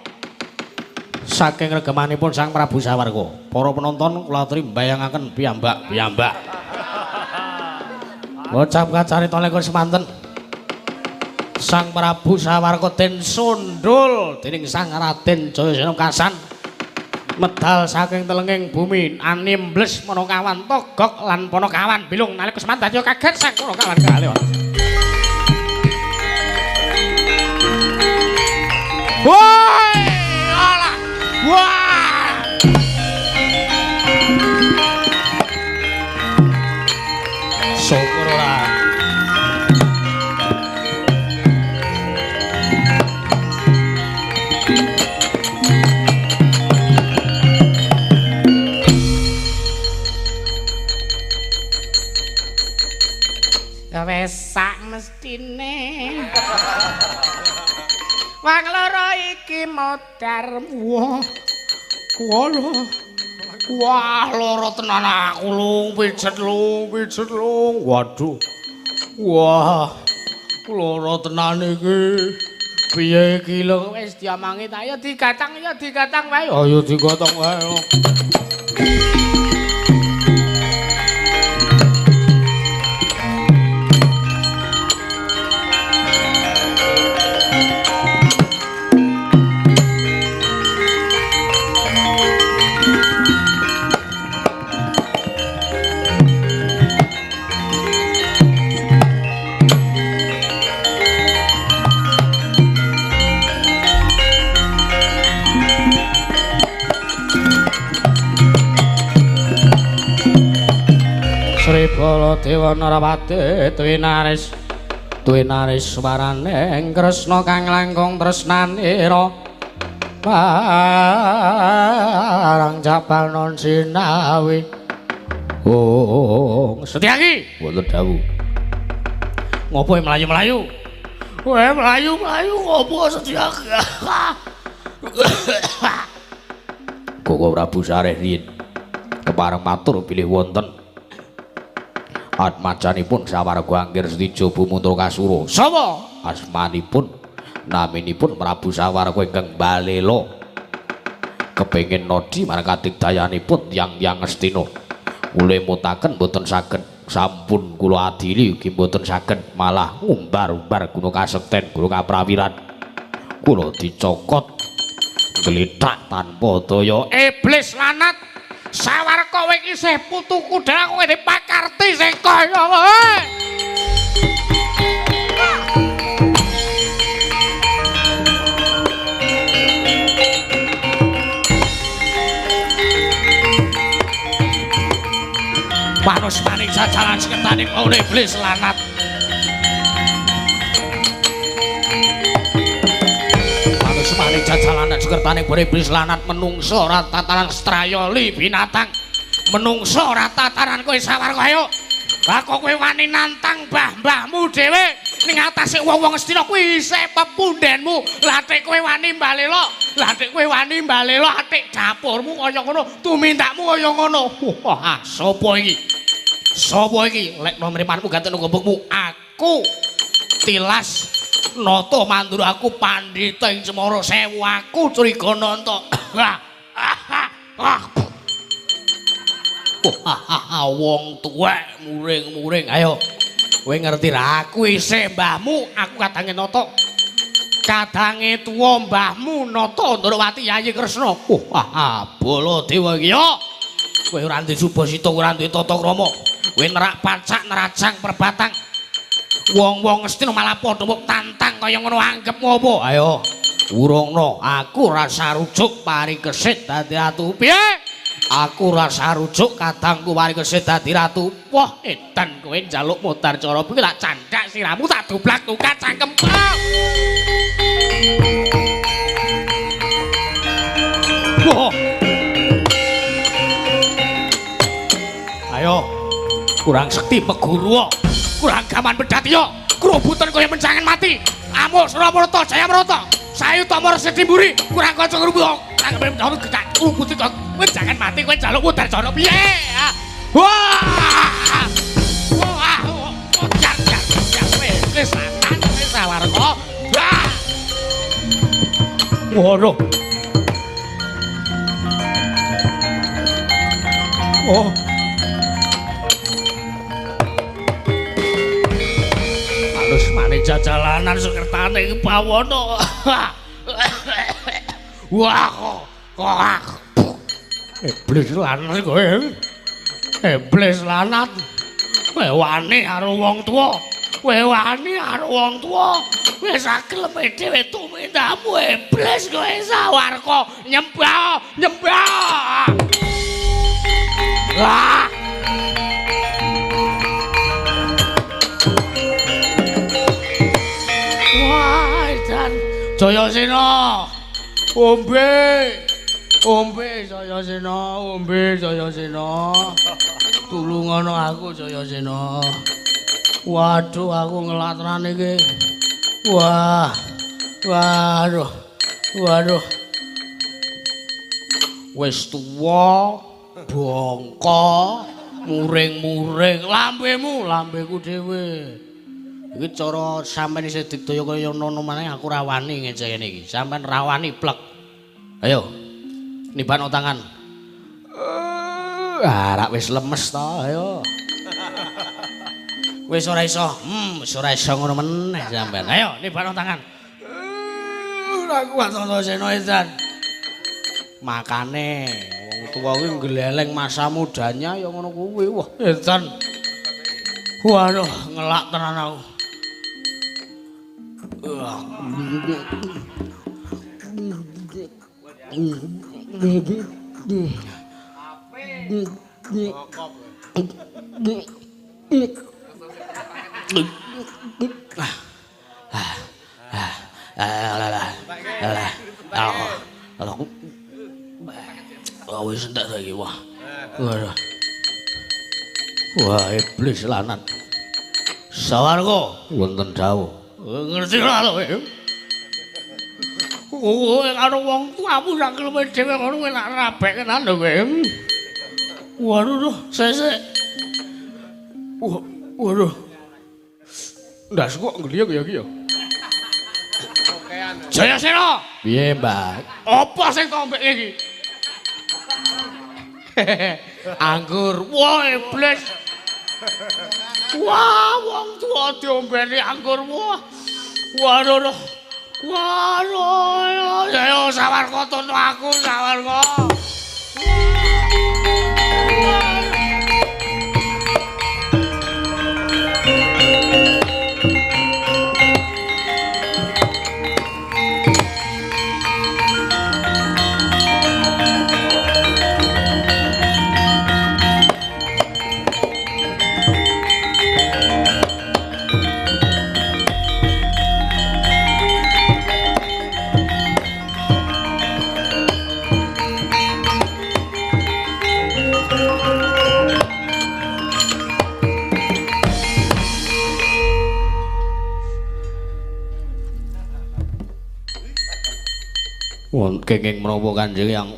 saking regemanipun Sang Prabu Sawaraka. Para penonton kula aturi mbayangaken piyambak. Ngocap kacarita nalika semanten Sang Prabu Sawaraka den sundul dening Sang Raden Jayasena kasan medal saking telenging bumi animbles Panakawan togok lan Panakawan bilung nalika semantanya kaget sang Panakawan kalih. Woi! Alah! Wah! Syukur ora. Wes sak mestine. Wong loro iki modar. Wah, loro tenan aku lung pijet lung. Waduh. Wah. Loro tenan iki. Piye iki lho wis diamangi ta ya digatang wae. Ayo digatang wae. Sri Baladewa Narawati Twinaris swaraning Kresna kang langkung tresnanira parang japal non sinawi. Oh, Setyaki wonten dawuh. Ngopo mlayu-mlayu? Kowe mlayu-mlayu ngopo Setyaki? Koko Prabu Sareh riyin kepareng matur bilih wonten atmacanipun sawarga anggir setija bumuntra kasura. Sapa asmanipun? Naminipun Prabu Sawarga ingkang Balela. Kepengin nodi marang kadigdayanipun tiyang-tiyang Astina. Kula mutaken boten saged, sampun kula adili ugi boten saged, malah ngumbar-umbar guna kasekten guru kaprawiran. Kula dicokot glithak tanpa daya. Iblis lanat. Sawarga kowe iki isih putuku dhewe kowe dipakarti sing kaya kowe. Manus maning jajalan seketaning oleh iblis lanat. Maning jajalanan sekertaning bore iblis lanat menungso ora tataran strayali binatang menungso ora tataran kowe Sawarga ayo lah kok kowe wani nantang mbah-mbahmu dhewe ning atase wong-wong Astina kuwi isih pepundhenmu lah tek kowe wani mbalela atik dapurmu kaya ngono tumindakmu kaya ngono wah sapa iki lek nomrimanmu ganten gombokmu aku tilas Nata mandura aku pandhita ing Cemara Sewu aku Crigananta. Wong tuwek muring-muring. Ayo. Kowe ngerti ra aku isih mbahmu, aku kadange Nata. Kadange tuwa mbahmu Nata Ndrawati Yayi Kresna. Baladewa iki yo. Kowe ora duwe Subasita, ora duwe tata krama. Kowe nerak pancak nerajang perbatang. Wong-wong Astina malah padha mbok tantang kaya ngono anggepmu apa? Ayo, urungno. Aku rasa rujuk parikesit dadi ratu. Piye? Aku rasa rujuk kadangku parikesit dadi ratu. Wah, edan kowe njaluk mutar cara kuwi tak candhak siramu tak doblak tukat cangkemmu. Wah. Ayo. Kurang sekti peguru. Kurang gaman pedatiyo, kerubutan kaya mencangan mati. Amuk Suramarta, Jayamarta, sayu Tamar Sedimburi, kurang kanca kerubuk. Kurang mencapai gak kerubutan kaya mencangan mati. Kowe njaluk mudar jana piye? Wah! Jar. Wis santan wis Sawarga. Wah! Waduh. Oh. Jajalanan sekertaning Bawana. Wah, Iblis lanat kowe. Iblis lanat. Kowe wani karo wong tuwa. Kowe wani karo wong tuwa. Wis akleme dhewe tumindamu iblis kowe Sawarga. Nyembah, nyembah. Wah. Wah, dan Jayasena. Ombe. Ombe Jayasena, ombe Jayasena. Tulungono aku Jayasena. Waduh aku ngelatrane iki. Wah. Waduh. Waduh. Wis tuwa, bongko, muring-muring lambemu, lambeku dhewe. Iki cara sampeyan isih digdaya kaya nono maneh aku rawani ngejayane iki. Sampeyan rawani plek. Ayo. Nibano tangan. Rak wis lemes to, ayo. Wis ora iso. Wis ora iso ngono meneh sampean. Ayo nibano tangan. Ora kuat to Sena Edan. Makane wong tuwa kuwi ngleleng masa mudanya ya ngono kuwi. Wah, Edan. Waduh, ngelak tenan aku. Wis entek saiki wah. Wah, iblis lanat. Sawarga wonten dawuh. Ngerti ora kowe? Kowe karo wong tuamu sak kleme dhewe ngono kowe nak rabek tenan lho kowe. Waduh, sesek. Waduh. Ndas kok ngliyek ya iki ya. Jayasena. Piye, Mbak? Apa sing tombek iki? Anggur. Wah, iblis. Wah, wong tuwa diombeni anggur. Wah. Waduh. Waduh. Ayo Sawarga tono aku, Sawarga. Kenging menapa Kanjeng yang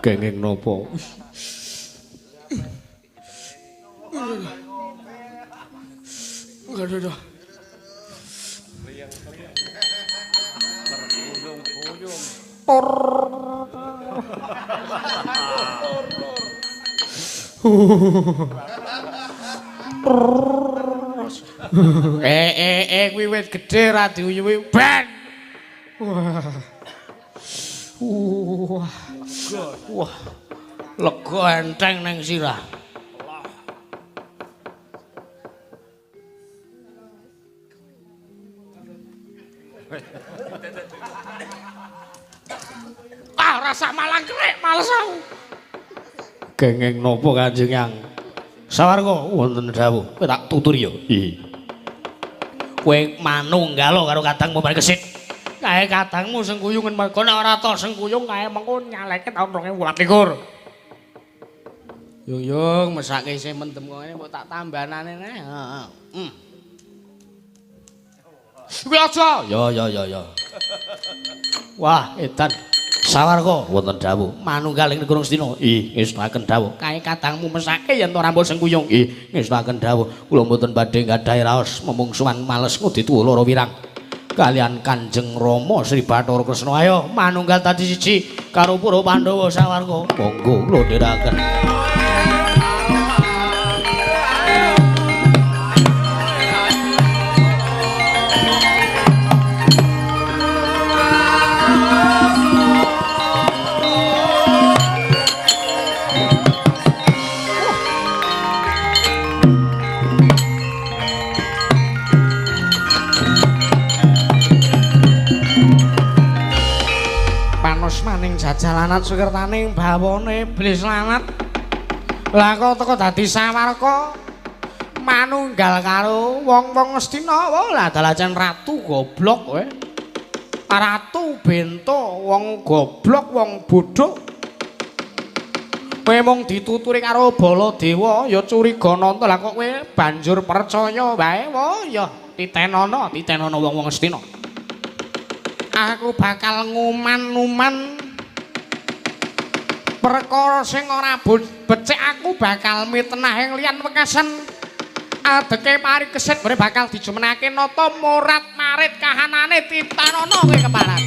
kenging napa Aduh. Kuwi wit gedhe ra diuyuhi ben. Wah. Lega enteng ning sirah. Rasa malang krek males aku. kenging napa Kanjeng yang Sawarga wonten dawuh kowe tak tuturi ya. Kowe manunggal karo kadangmu bali kesit. Kae kadangmu sengkuyungen mergo nek ora ta sengkuyung kae mengko nyaleke taun 2024. Yung mesake isih mendem kok ngene mbok tak tambanane neh. Heeh. Kuwi aja. Ya. Wah, edan. Sawarga wonten dawuh Manunggal ing negara Astina. Ngestaken dawuh. Kae kadangmu mesake yen ora mbok sengkuyung. Ngestaken dawuh. Kula mboten badhe gadhahi raos memungsuhan males ngudi tuwa lara wirang. Kalian Kanjeng Rama Sri Bathara Kresna. Ayo manunggal tadi siji karo para Pandhawa Sawarga. Monggo kula ndherekaken. jajalanan sukirtaning bawone iblis lanat. Lah kok teko dadi sawarga manunggal karo wong-wong Astina. Lah dalajan ratu goblok kowe. Ratu bento wong goblok wong bodho. Kowe mung dituturi karo Baladewa ya curiga nanta. Lah kok kowe banjur percaya wae ya titenono wong-wong Astina. Aku bakal nguman-nguman perkara sing ora becik. Aku bakal mitenah ing liyan wekasan adeke mari kesit bakal dijumenake nata murat marit kahanane titanono kowe keparat.